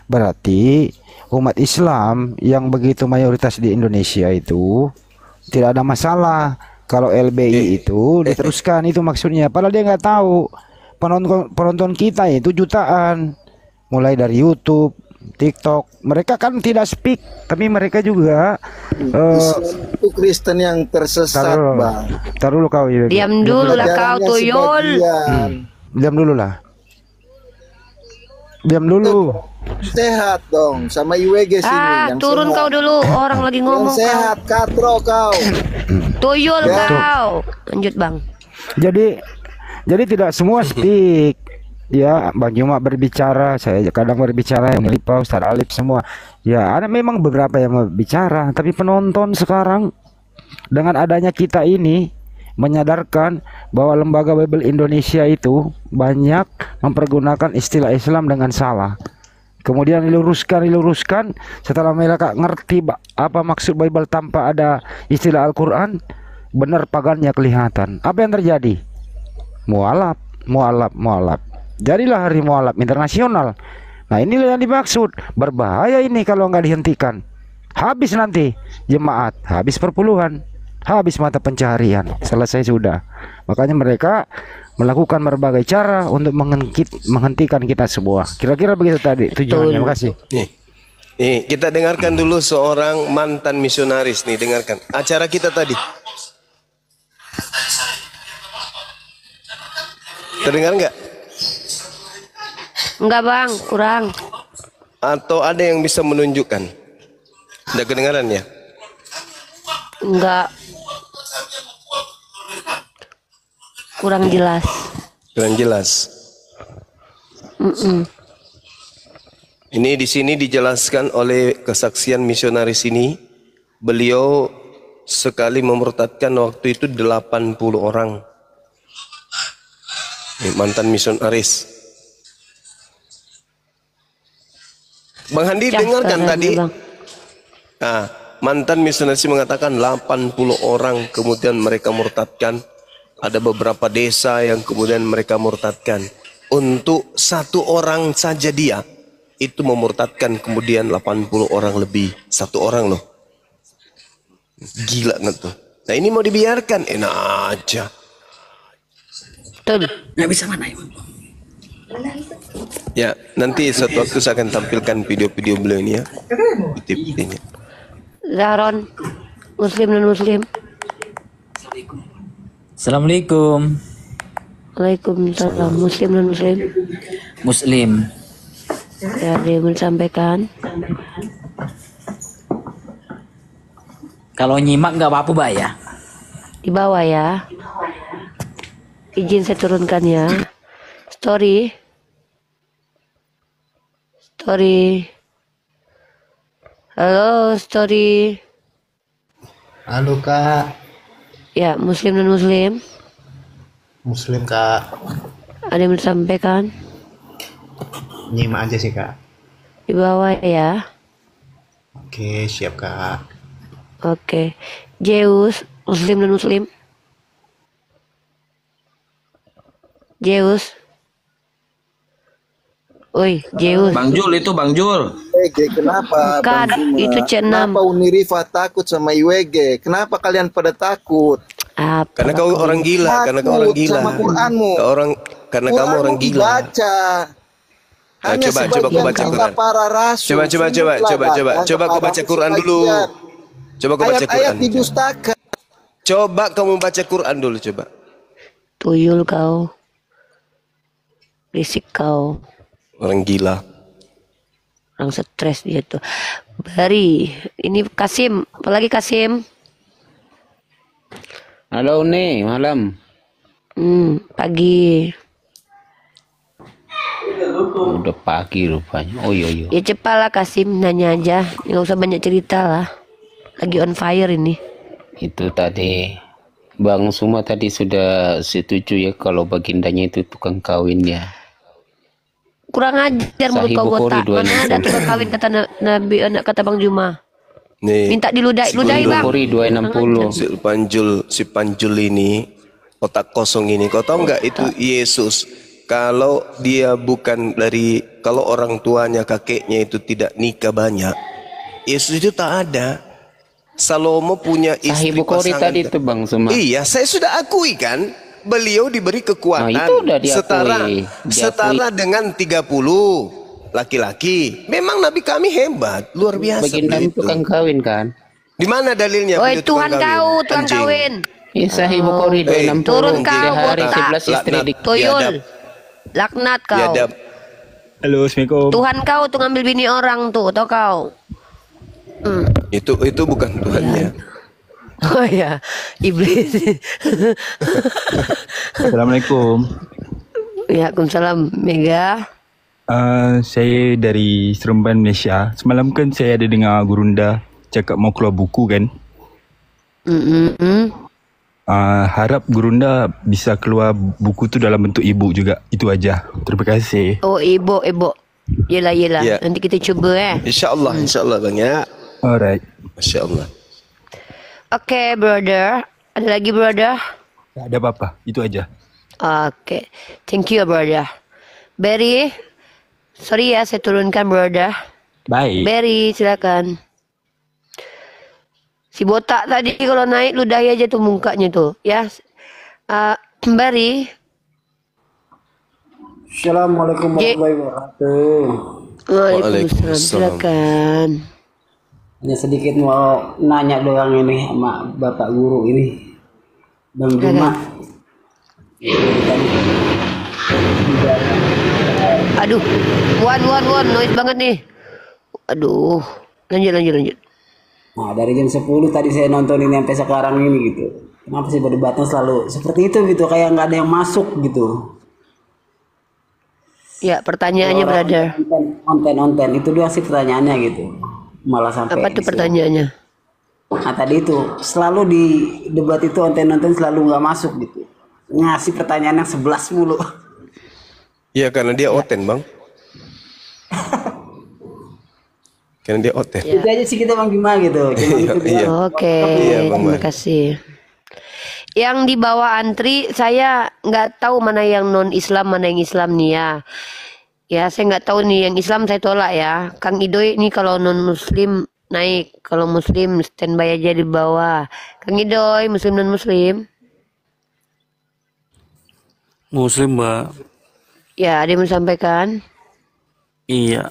Berarti umat Islam yang begitu mayoritas di Indonesia itu tidak ada masalah kalau LBI itu diteruskan, itu maksudnya. Padahal dia nggak tahu penonton kita itu jutaan, mulai dari YouTube, TikTok. Mereka kan tidak speak, tapi mereka juga itu Kristen yang tersesat, Bang. Taruh dulu kau. Diam dulu lah kau, tuyul. Diam dulu lah. Diam dulu. Sehat dong sama IWG sini. Yang turun sehat. Kau dulu, orang lagi ngomong. Yang sehat, katro kau. Tuyul kau. Lanjut, Bang. Jadi tidak semua speak. Ya, Bang Juma berbicara, saya kadang berbicara, yang Lipa, Ustaz Alif semua. Ya, ada memang beberapa yang berbicara, tapi penonton sekarang dengan adanya kita ini menyadarkan bahwa lembaga Bible Indonesia itu banyak mempergunakan istilah Islam dengan salah. Kemudian diluruskan, setelah mereka ngerti apa maksud Bible tanpa ada istilah Al-Quran, benar pagannya kelihatan. Apa yang terjadi? Mualaf. Jadilah hari mualaf internasional. Nah, inilah yang dimaksud. Berbahaya ini kalau nggak dihentikan. Habis nanti jemaat, habis perpuluhan, habis mata pencaharian, selesai sudah. Makanya mereka melakukan berbagai cara untuk menghentikan kita semua. Kira-kira begitu tadi tujuannya. Terima kasih. Nih, kita dengarkan dulu seorang mantan misionaris nih, dengarkan acara kita tadi. Terdengar nggak? Enggak bang, kurang. Atau ada yang bisa menunjukkan? Tidak kedengaran ya? Enggak. Kurang jelas. Kurang jelas. Ini di sini dijelaskan oleh kesaksian misionaris ini, beliau sekali memurtadkan waktu itu 80 orang. Ini mantan misionaris. Bang Handi dengarkan tadi. Nah, mantan misionaris mengatakan 80 orang kemudian mereka murtadkan. Ada beberapa desa yang kemudian mereka murtadkan. Untuk satu orang saja dia itu memurtadkan kemudian 80 orang lebih. Satu orang loh. Gila nggak tuh? Nah ini mau dibiarkan? Enak aja. Betul. Nggak bisa mana ya? Ya, nanti suatu waktu saya akan tampilkan video-video beliau ini ya. Video-videonya. Zahron, Muslim dan Muslim. Assalamualaikum. Waalaikumsalam. Muslim dan Muslim. Muslim. Ya, ada yang mau disampaikan. Kalau nyimak nggak apa-apa, Mbak ya? Di bawah ya. Izin saya turunkan ya. Story. Halo, story. Halo Kak. Ya, Muslim dan Muslim. Muslim Kak. Ada yang mau disampaikan? Nyimak aja sih Kak. Di bawah ya. Oke, siap Kak. Oke. Zeus, Muslim dan Muslim. Zeus. Oi, Zeus. Bang Jul itu Bang Jul. Kenapa? Bukan, itu C6. Kenapa Unirifa takut sama IWG? Kenapa kalian pada takut? Karena kau orang gila, karena kau orang gila. Sama Quranmu. Karena kamu orang gila. Baca. Nah, coba kau baca Quran. Para rasul. Coba kau baca Quran dulu. Coba kau baca Quran. Ayat-ayat didustakan. Coba kamu baca Quran dulu coba. Tuyul kau. Risik kau. Orang gila. Orang stres dia tuh. Bari, ini Kasim, apalagi Kasim? Halo nih, malam. Pagi. Udah pagi rupanya. Oh iya. Ya cepatlah Kasim, nanya aja. Nggak usah banyak cerita lah. Lagi on fire ini. Itu tadi Bang Suma tadi sudah setuju ya kalau bagindanya itu tukang kawin ya. Kurang ajar mulut kau botak. Mana ada tukang kawin kata Nabi, kata Bang Juma. Nih, minta diludahi Bang. 260. Si Panjul ini otak kosong ini. Kau tahu nggak itu Yesus? Kalau dia bukan dari, kalau orang tuanya kakeknya itu tidak nikah banyak, Yesus itu tak ada. Salomo punya istri Sahih Bukhari tadi itu Bang Suma. Iya, saya sudah akui kan. Beliau diberi kekuatan setara dengan 30 laki-laki. Memang Nabi kami hebat, luar biasa. Baginda tukang kawin kan? Di mana dalilnya? Oi, Tuhan kau, tukang kawin. Sahih Bukhari 260. Turun kau, hari botak. 11 istri di Tuyul. Laknat kau. Halo, Assalamualaikum. Tuhan kau tuh ngambil bini orang tuh, tau kau? Itu bukan Tuhannya. Oh ya, iblis. Assalamualaikum. Waalaikumsalam, Mega. Saya dari Seremban, Malaysia. Semalam kan saya ada dengar Gurunda cakap mau keluar buku kan. Harap Gurunda bisa keluar buku tu dalam bentuk e-book juga. Itu aja. Terima kasih. Oh, e-book. Yelah. Ya. Nanti kita cuba InsyaAllah Bang ya. Alright. Masya Allah. Oke, brother. Ada lagi, brother? Tak ada apa-apa. Itu aja. Oke. Thank you, brother. Berry. Sorry ya, saya turunkan, brother. Baik. Berry, silakan. Si botak tadi kalau naik ludahi aja tuh mukanya tuh, ya. Bari. Assalamualaikum warahmatullahi wabarakatuh. Waalaikumsalam. Silakan. Hanya sedikit mau nanya doang ini sama Bapak Guru ini. Bang Juma. Aduh, Wan, noise banget nih. Aduh, lanjut. Nah, dari jam 10 tadi saya nonton ini sampai sekarang ini gitu. Kenapa sih berdebatnya selalu seperti itu gitu, kayak nggak ada yang masuk gitu. Ya, pertanyaannya brother. Konten itu doang sih pertanyaannya gitu. Malah sampai apa tuh pertanyaannya? Nah tadi itu selalu di debat itu konten selalu nggak masuk gitu. Ngasih pertanyaan yang 11 mulu. Iya karena dia oten bang. Karena dia oten. Itu aja sih kita Bang Gima gitu. Oke, terima kasih. Yang di bawah antri saya nggak tahu mana yang non Islam mana yang Islam nih ya. Ya saya nggak tahu nih, yang Islam saya tolak ya. Kang Idoy nih kalau non Muslim naik, kalau Muslim standby aja di bawah. Kang Idoy Muslim non Muslim? Muslim Mbak. Ya ada yang mau sampaikan? Iya.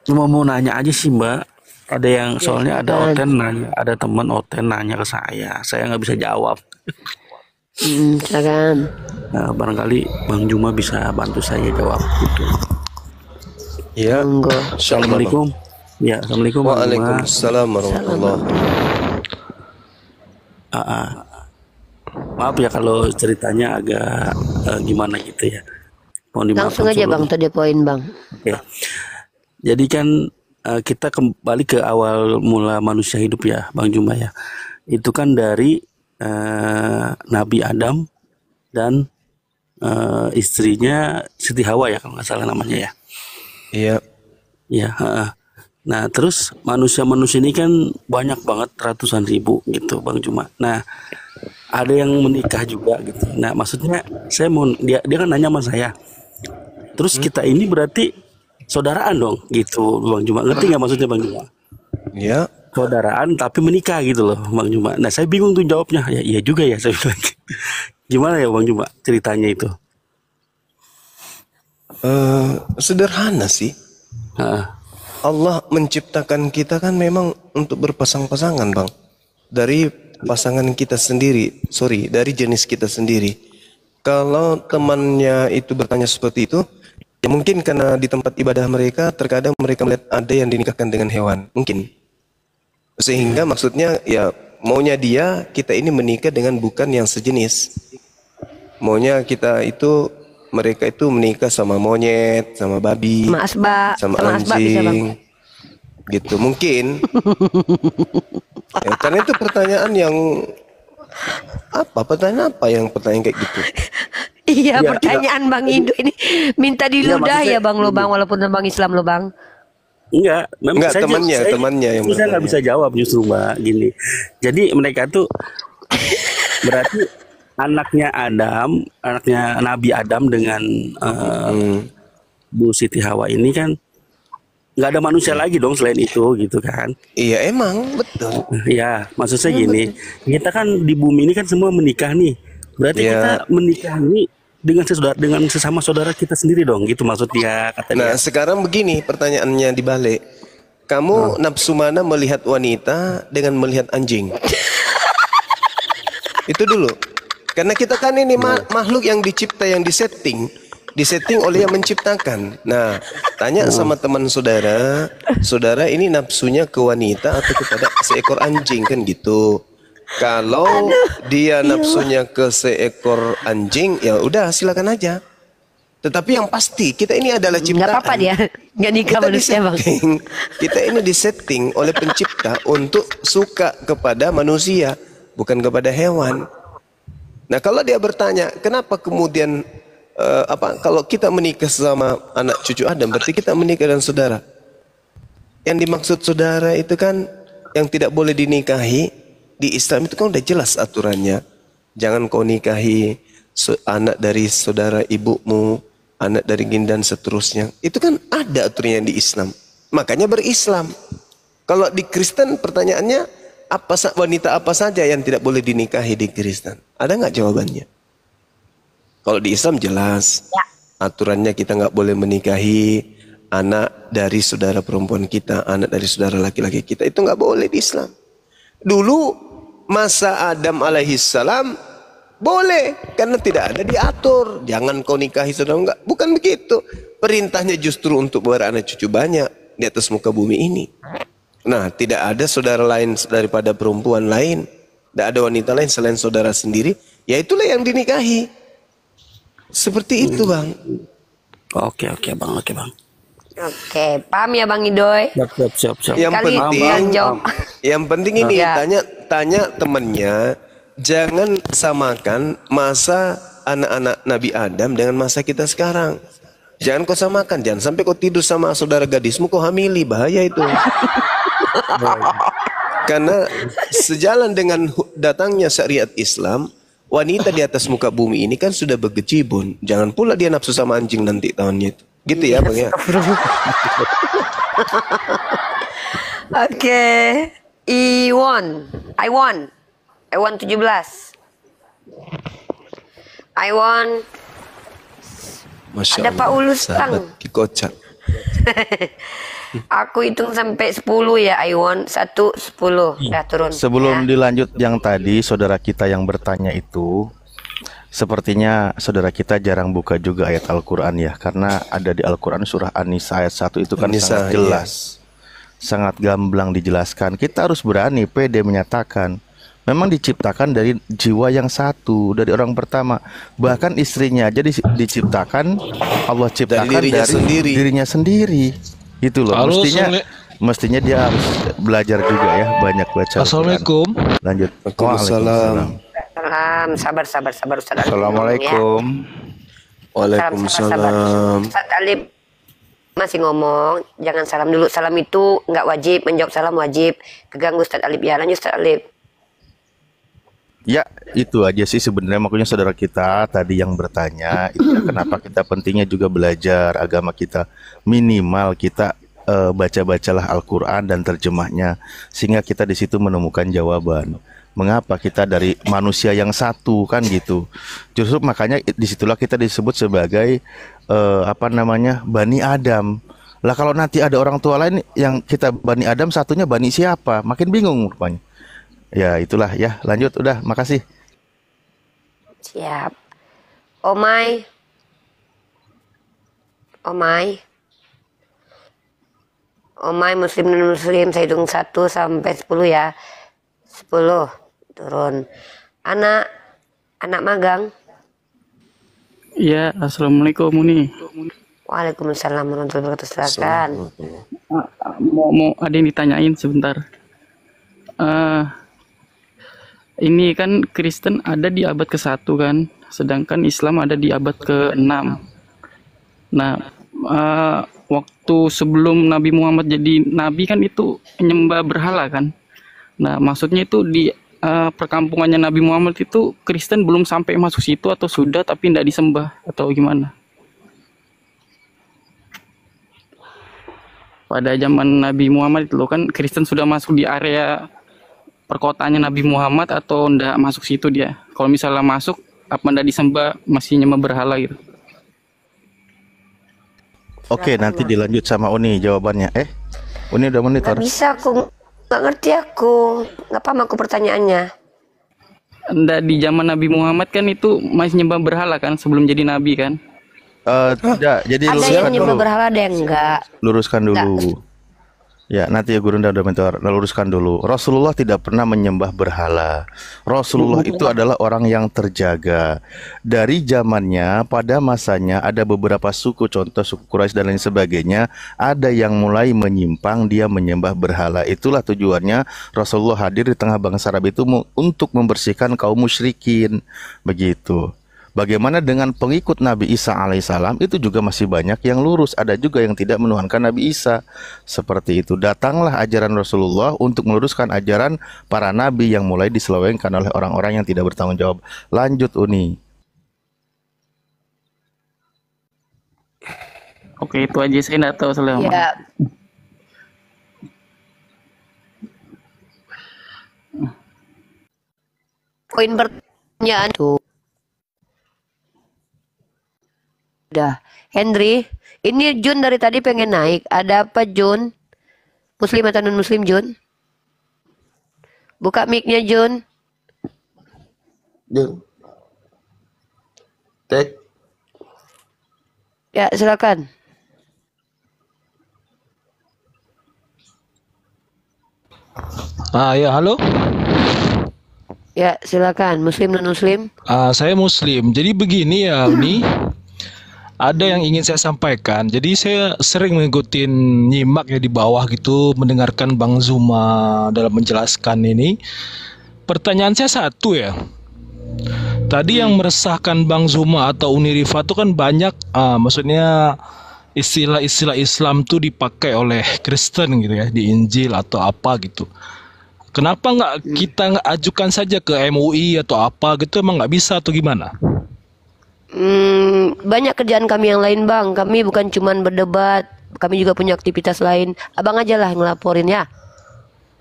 Cuma mau nanya aja sih Mbak. Ada yang soalnya ada Oten nanya, ada teman Oten nanya ke saya. Saya nggak bisa jawab. Silakan. Nah, barangkali Bang Juma bisa bantu saya jawab gitu. Ya. Assalamualaikum. Ya, assalamualaikum. Waalaikumsalam warahmatullahi. Maaf ya kalau ceritanya agak gimana gitu ya. Mohon dimaafkan. Langsung aja Bang, tadi poin Bang. Ya. Jadi kan kita kembali ke awal mula manusia hidup ya, Bang Juma ya. Itu kan dari Nabi Adam dan istrinya Siti Hawa ya kalau nggak salah namanya ya. Iya. Ya. Nah terus manusia ini kan banyak banget, ratusan ribu gitu Bang Juma. Nah ada yang menikah juga gitu. Nah maksudnya saya mau dia kan nanya sama saya. Terus kita ini berarti saudaraan dong gitu Bang Juma. Ngerti nggak maksudnya Bang Juma? Iya. Saudaraan tapi menikah gitu loh Bang Juma. Nah saya bingung tuh jawabnya. Ya iya juga ya saya bilang. Gimana ya Bang Juma ceritanya itu? Sederhana sih. Allah menciptakan kita kan memang untuk berpasang-pasangan Bang. Dari pasangan kita sendiri, dari jenis kita sendiri. Kalau temannya itu bertanya seperti itu, ya mungkin karena di tempat ibadah mereka terkadang mereka melihat ada yang dinikahkan dengan hewan, mungkin. Sehingga maksudnya ya maunya dia kita ini menikah dengan bukan yang sejenis. Maunya kita itu mereka itu menikah sama monyet, sama babi, sama anjing, gitu mungkin. Ya, karena itu pertanyaan yang pertanyaan kayak gitu. Iya, pertanyaan Bang Indo ini minta diludah ya Bang lo Bang, walaupun Bang Islam lo Bang. Enggak, memang temannya yang saya nggak bisa jawab justru Mbak gini. Jadi mereka tuh berarti anaknya Nabi Adam dengan Bu Siti Hawa ini kan nggak ada manusia lagi dong selain itu gitu kan? Iya emang betul. Ya maksud saya gini, kita kan di bumi ini kan semua menikah nih. Berarti kita menikah nih dengan sesama saudara kita sendiri dong, gitu maksudnya kata dia. Nah sekarang begini pertanyaannya dibalik. Kamu nafsu mana melihat wanita dengan melihat anjing? Itu dulu. Karena kita kan ini makhluk yang dicipta, yang disetting oleh yang menciptakan. Nah tanya sama teman saudara ini nafsunya ke wanita atau kepada seekor anjing kan gitu. Kalau dia nafsunya ke seekor anjing, ya udah silakan aja. Tetapi yang pasti kita ini adalah ciptaan. Nggak apa-apa dia, nggak nikah manusia Bang. Kita ini disetting oleh pencipta untuk suka kepada manusia, bukan kepada hewan. Nah kalau dia bertanya, kenapa kemudian kalau kita menikah sama anak cucu Adam, berarti kita menikah dengan saudara. Yang dimaksud saudara itu kan yang tidak boleh dinikahi. Di Islam itu kan udah jelas aturannya. Jangan kau nikahi anak dari saudara ibumu, anak dari dan seterusnya. Itu kan ada aturannya di Islam. Makanya berislam. Kalau di Kristen pertanyaannya, wanita apa saja yang tidak boleh dinikahi di Kristen? Ada nggak jawabannya? Kalau di Islam jelas, aturannya kita nggak boleh menikahi anak dari saudara perempuan kita, anak dari saudara laki-laki kita. Itu nggak boleh di Islam. Dulu masa Adam alaihissalam boleh, karena tidak ada diatur. Jangan kau nikahi saudara, enggak. Bukan begitu. Perintahnya justru untuk beranak cucu banyak di atas muka bumi ini. Nah, tidak ada saudara lain daripada perempuan lain. Tidak ada wanita lain selain saudara sendiri. Ya itulah yang dinikahi. Seperti itu, Bang. Oke bang. Oke, paham ya Bang Idoy? Siap. Yang penting ini tanya temannya, jangan samakan masa anak-anak Nabi Adam dengan masa kita sekarang. Jangan kau samakan, jangan sampai kau tidur sama saudara gadismu kau hamili, bahaya itu. Karena sejalan dengan datangnya syariat Islam, wanita di atas muka bumi ini kan sudah berkecibun. Jangan pula dia nafsu sama anjing nanti tahunnya itu. Gitu ya Bang ya. Oke, I want 17. Masya Ada Allah, Pak Ulus Tang. sahabat kikocak. Aku hitung sampai 10 ya, Iwan. 1, 10. Dah turun. Sebelum dilanjut yang tadi, saudara kita yang bertanya itu, sepertinya saudara kita jarang buka juga ayat Al-Quran ya, karena ada di Al-Quran surah An-Nisa ayat 1 itu kan An-Nisa, sangat jelas, sangat gamblang dijelaskan. Kita harus berani, pede menyatakan, memang diciptakan dari jiwa yang satu, dari orang pertama. Bahkan istrinya aja diciptakan, Allah ciptakan dari dirinya sendiri. Itu loh, mestinya dia harus belajar juga ya, banyak baca. Assalamualaikum. Lanjut. Waalaikumsalam. Sabar Ustaz Alif. Assalamualaikum. Waalaikumsalam. Ustaz Alif masih ngomong, jangan salam dulu. Salam itu nggak wajib, menjawab salam wajib. Keganggu Ustaz Alif ya. Lanjut Ustaz Alif. Ya, itu aja sih sebenarnya, makanya saudara kita tadi yang bertanya itu ya, kenapa kita pentingnya juga belajar agama kita, minimal kita baca-bacalah Al-Quran dan terjemahnya, sehingga kita di situ menemukan jawaban mengapa kita dari manusia yang satu kan gitu. Justru makanya disitulah kita disebut sebagai Bani Adam. Lah kalau nanti ada orang tua lain yang kita Bani Adam, satunya Bani siapa? Makin bingung rupanya. Ya itulah ya, lanjut udah, makasih. Siap. Omai muslim dan muslim, saya hitung 1 sampai 10 ya. 10 turun. Anak magang. Iya, assalamualaikum Muni. Waalaikumsalam warahmatullahi wabarakatuh. Silakan. Mau ada yang ditanyain sebentar. Ini kan Kristen ada di abad ke-1 kan, sedangkan Islam ada di abad ke-6. Nah, waktu sebelum Nabi Muhammad jadi nabi kan itu menyembah berhala kan. Nah, maksudnya itu di perkampungannya Nabi Muhammad itu Kristen belum sampai masuk situ atau sudah tapi tidak disembah atau gimana? Pada zaman Nabi Muhammad itu kan Kristen sudah masuk di area perkotaannya Nabi Muhammad atau ndak masuk situ dia? Kalau misalnya masuk, apa ndak disembah, masih nyembah berhala gitu? Oke, nanti dilanjut sama Uni jawabannya. Uni udah monitor. Nggak bisa aku, nggak ngerti aku. Nggak paham aku pertanyaannya. Ndak, di zaman Nabi Muhammad kan itu masih nyembah berhala kan sebelum jadi nabi kan? Tidak, jadi ada yang nyembah berhala, ada yang enggak. Luruskan dulu. Ya, nanti ya Guru udah mentor, luruskan dulu. Rasulullah tidak pernah menyembah berhala. Rasulullah itu adalah orang yang terjaga. Dari zamannya, pada masanya ada beberapa suku, contoh suku Quraisy dan lain sebagainya, ada yang mulai menyimpang, dia menyembah berhala. Itulah tujuannya Rasulullah hadir di tengah bangsa Arab itu untuk membersihkan kaum musyrikin. Begitu. Bagaimana dengan pengikut Nabi Isa alaihissalam, itu juga masih banyak yang lurus, ada juga yang tidak menuhankan Nabi Isa. Seperti itu, datanglah ajaran Rasulullah untuk meluruskan ajaran para nabi yang mulai diselewengkan oleh orang-orang yang tidak bertanggung jawab. Lanjut Uni. Oke, itu aja, saya nggak tahu selama. Ya. Poin pertanyaan tuh. Udah. Henry, ini Jun dari tadi pengen naik. Ada apa Jun? Muslim atau non muslim Jun? Buka mic-nya Jun. Jun. Tek. Ya, silakan. Ya halo. Ya, silakan. Muslim non muslim? Saya Muslim. Jadi begini ya, Uni. Ada yang ingin saya sampaikan. Jadi saya sering ngikutin nyimak ya di bawah gitu, mendengarkan Bang Zuma dalam menjelaskan ini. Pertanyaan saya satu ya. Tadi yang meresahkan Bang Zuma atau Uni Rifa itu kan banyak, maksudnya istilah-istilah Islam tuh dipakai oleh Kristen gitu ya, di Injil atau apa gitu. Kenapa nggak kita nggak ajukan saja ke MUI atau apa gitu, emang nggak bisa atau gimana? Banyak kerjaan kami yang lain Bang. Kami bukan cuman berdebat, kami juga punya aktivitas lain. Abang aja lah ngelaporin ya.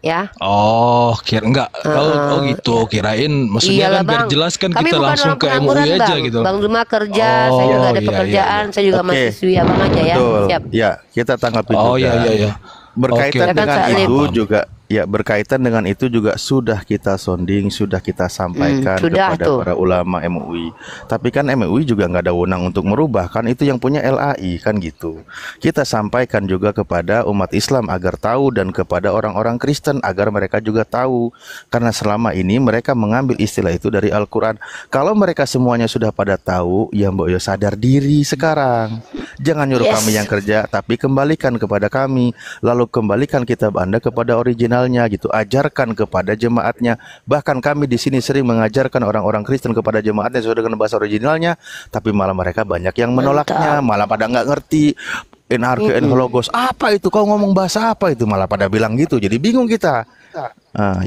Ya. Oh, kira enggak. Oh gitu, kirain maksudnya Iyalah, kan biar Bang. jelas kan Kami kita bukan langsung orang ke pengangguran, MUI aja Bang. gitu. Bang Zuma kerja, saya juga ada iya, pekerjaan, iya. saya juga Oke. mahasiswi, abang aja ya. Betul. Siap. Ya, kita tanggapi Oh, juga. iya. Berkaitan Oke. dengan Silakan, Salim. itu juga, ya berkaitan dengan itu juga sudah kita sounding, sudah kita sampaikan sudah kepada tuh. para ulama MUI. Tapi kan MUI juga nggak ada wewenang untuk merubah, kan itu yang punya LAI kan gitu. Kita sampaikan juga kepada umat Islam agar tahu dan kepada orang-orang Kristen agar mereka juga tahu. Karena selama ini mereka mengambil istilah itu dari Al-Quran. Kalau mereka semuanya sudah pada tahu, ya Mbak Yo sadar diri sekarang. Jangan nyuruh kami yang kerja, tapi kembalikan kepada kami. Lalu kembalikan kitab Anda kepada originalnya gitu. Ajarkan kepada jemaatnya. Bahkan kami di sini sering mengajarkan orang-orang Kristen kepada jemaatnya sesuai dengan bahasa originalnya, tapi malah mereka banyak yang menolaknya, malah pada nggak ngerti. NRKN Hologos apa itu, kau ngomong bahasa apa itu, malah pada bilang gitu, jadi bingung kita.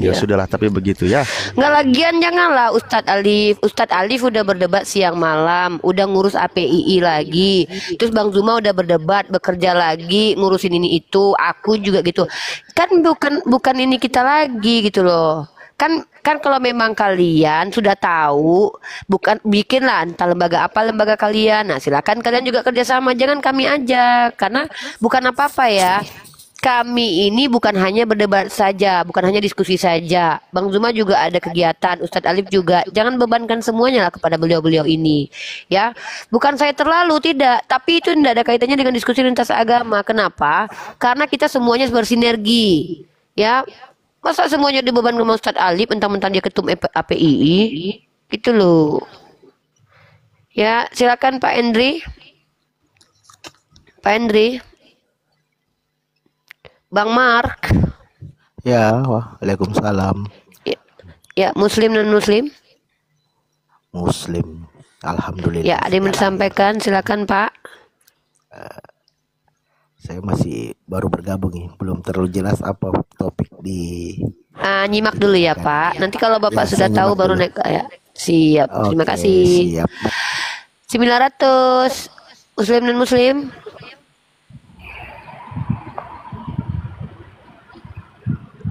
Ya sudahlah, tapi begitu ya. Nggak lagian janganlah Ustadz Alif. Ustadz Alif udah berdebat siang malam, udah ngurus APII lagi. Terus Bang Zuma udah berdebat, bekerja lagi, ngurusin ini itu. Aku juga gitu. Kan bukan ini kita lagi gitu loh. Kan kalau memang kalian sudah tahu, bukan bikinlah entah lembaga apa lembaga kalian. Nah, silakan kalian juga kerjasama, jangan kami aja, karena bukan apa-apa ya. Kami ini bukan hanya berdebat saja, bukan hanya diskusi saja. Bang Zuma juga ada kegiatan, Ustadz Alif juga. Jangan bebankan semuanya lah kepada beliau-beliau ini. Ya, bukan saya terlalu, tidak. Tapi itu tidak ada kaitannya dengan diskusi lintas agama. Kenapa? Karena kita semuanya bersinergi. Ya, masa semuanya dibebankan sama Ustadz Alif, mentang-mentang dia ketum APII, gitu loh. Ya, silakan Pak Hendri. Pak Hendri. Bang Mark. Ya, waalaikumsalam. Ya, Muslim non Muslim? Muslim, alhamdulillah. Ya, ada yang mau disampaikan, silakan Pak. Saya masih baru bergabung nih, belum terlalu jelas apa topik di. Nyimak dulu ya Pak. Nanti kalau Bapak Ya, sudah saya tahu nyimak baru dulu. naik ya. Siap. Terima Oke, kasih. siap. 900 Muslim non Muslim.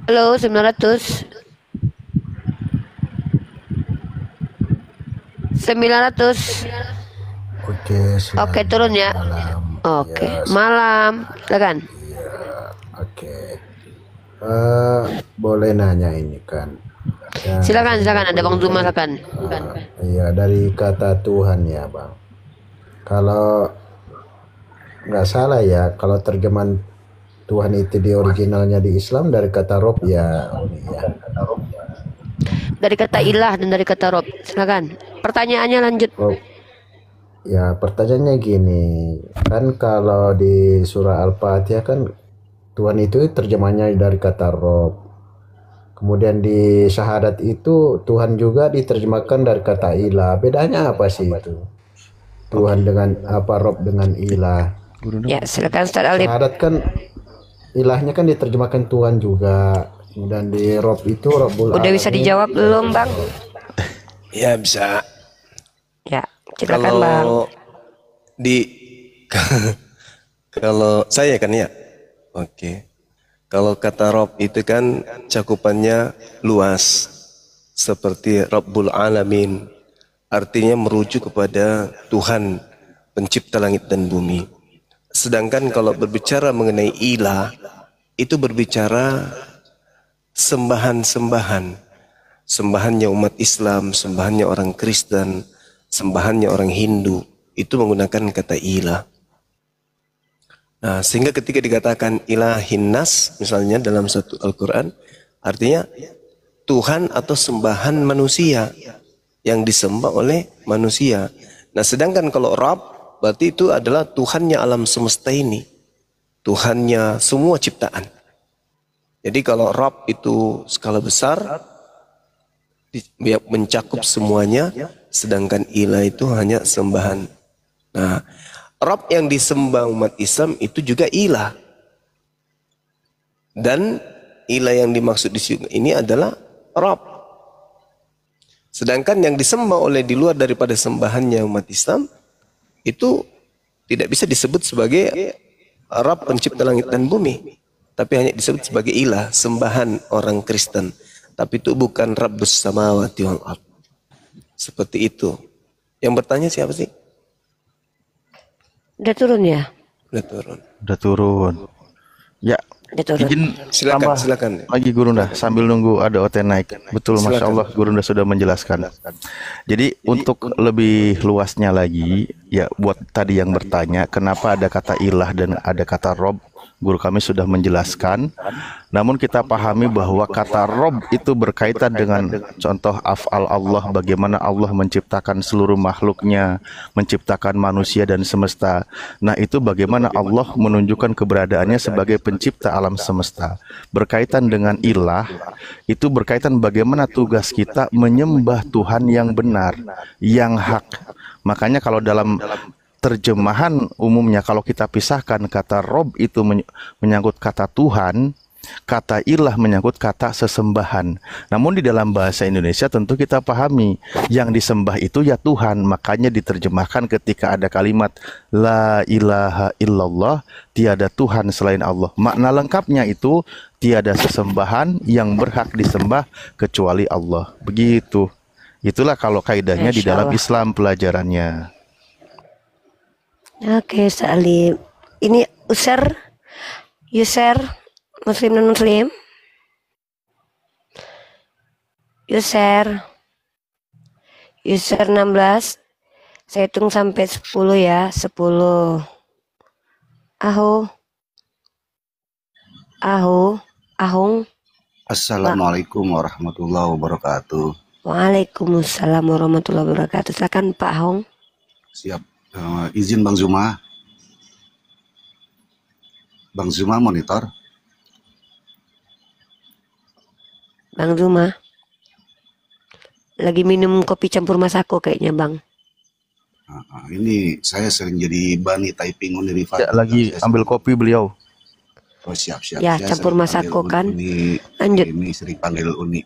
Halo 900. 900. Oke, turun ya. Oke, malam. Silakan. Oke. Boleh nanya ini kan. Ya, Silakan ada Bang Zuma silakan. iya, dari kata Tuhan ya Bang. Kalau nggak salah ya, kalau terjemahan Tuhan itu di originalnya di Islam dari kata Rob ya. Dari kata ilah dan dari kata Rob. Silakan. Pertanyaannya lanjut. Ya, pertanyaannya gini, kan kalau di surah Al-Fatihah kan Tuhan itu terjemahnya dari kata Rob. Kemudian di syahadat itu Tuhan juga diterjemahkan dari kata ilah. Bedanya apa sih itu? Tuhan dengan apa, Rob dengan ilah? Ya, silakan Ustaz Alif. Syahadat kan ilahnya kan diterjemahkan Tuhan juga. Kemudian di Rob itu Rabbul Udah bisa Alamin. dijawab belum, Bang? Ya bisa. Ya, silakan Bang. Kalau di kalau saya kan ya, oke. Kalau kata Rob itu kan cakupannya luas, seperti Rabbul Alamin, artinya merujuk kepada Tuhan pencipta langit dan bumi. Sedangkan kalau berbicara mengenai ilah, itu berbicara sembahan-sembahan. Sembahannya umat Islam, sembahannya orang Kristen, sembahannya orang Hindu, itu menggunakan kata ilah. Nah, sehingga ketika dikatakan ilahin nas, misalnya dalam satu Al-Quran, artinya Tuhan atau sembahan manusia yang disembah oleh manusia. Nah, sedangkan kalau Rabb, berarti itu adalah Tuhannya alam semesta ini. Tuhannya semua ciptaan. Jadi kalau Rabb itu skala besar, mencakup semuanya, sedangkan ilah itu hanya sembahan. Nah, Rabb yang disembah umat Islam itu juga ilah. Dan ilah yang dimaksud di sini ini adalah Rabb. Sedangkan yang disembah oleh di luar daripada sembahannya umat Islam itu tidak bisa disebut sebagai Rabb pencipta langit dan bumi, tapi hanya disebut sebagai ilah, sembahan orang Kristen. Tapi itu bukan Rabbus samawati wal ard. Seperti itu. Yang bertanya siapa sih? Udah turun ya? Udah turun. Udah turun. Ya, izin Silakan, tambah silakan. lagi Gurunda sambil nunggu ada OT naik. Betul, Silakan. Masya Allah Gurunda sudah menjelaskan. Jadi untuk lebih luasnya lagi, ya buat tadi yang bertanya kenapa ada kata ilah dan ada kata Rob, guru kami sudah menjelaskan. Namun kita pahami bahwa kata Rob itu berkaitan dengan contoh af'al Allah, bagaimana Allah menciptakan seluruh makhluknya, menciptakan manusia dan semesta. Nah itu bagaimana Allah menunjukkan keberadaannya sebagai pencipta alam semesta. Berkaitan dengan ilah, itu berkaitan bagaimana tugas kita menyembah Tuhan yang benar, yang hak. Makanya kalau dalam terjemahan umumnya kalau kita pisahkan kata Rob itu menyangkut kata Tuhan, kata ilah menyangkut kata sesembahan. Namun di dalam bahasa Indonesia tentu kita pahami yang disembah itu ya Tuhan. Makanya diterjemahkan ketika ada kalimat La ilaha illallah, tiada Tuhan selain Allah. Makna lengkapnya itu tiada sesembahan yang berhak disembah kecuali Allah. Begitu. Itulah kalau kaidahnya di dalam Islam pelajarannya. Oke, Salim. Ini user Muslim non Muslim. User 16. Saya hitung sampai 10 ya. 10. Ahung. Assalamualaikum warahmatullahi wabarakatuh. Waalaikumsalam warahmatullahi wabarakatuh. Silakan Pak Ahung. Siap. Izin Bang Zuma. Bang Zuma monitor. Bang Zuma. Lagi minum kopi campur Masako kayaknya, Bang. Ini saya sering jadi bani typing Uniriva. Ya, lagi ambil kopi beliau. Oh siap. Ya, Saya campur sering Masako panggil kan. Uni, Lanjut. Ini sering panggil Uni.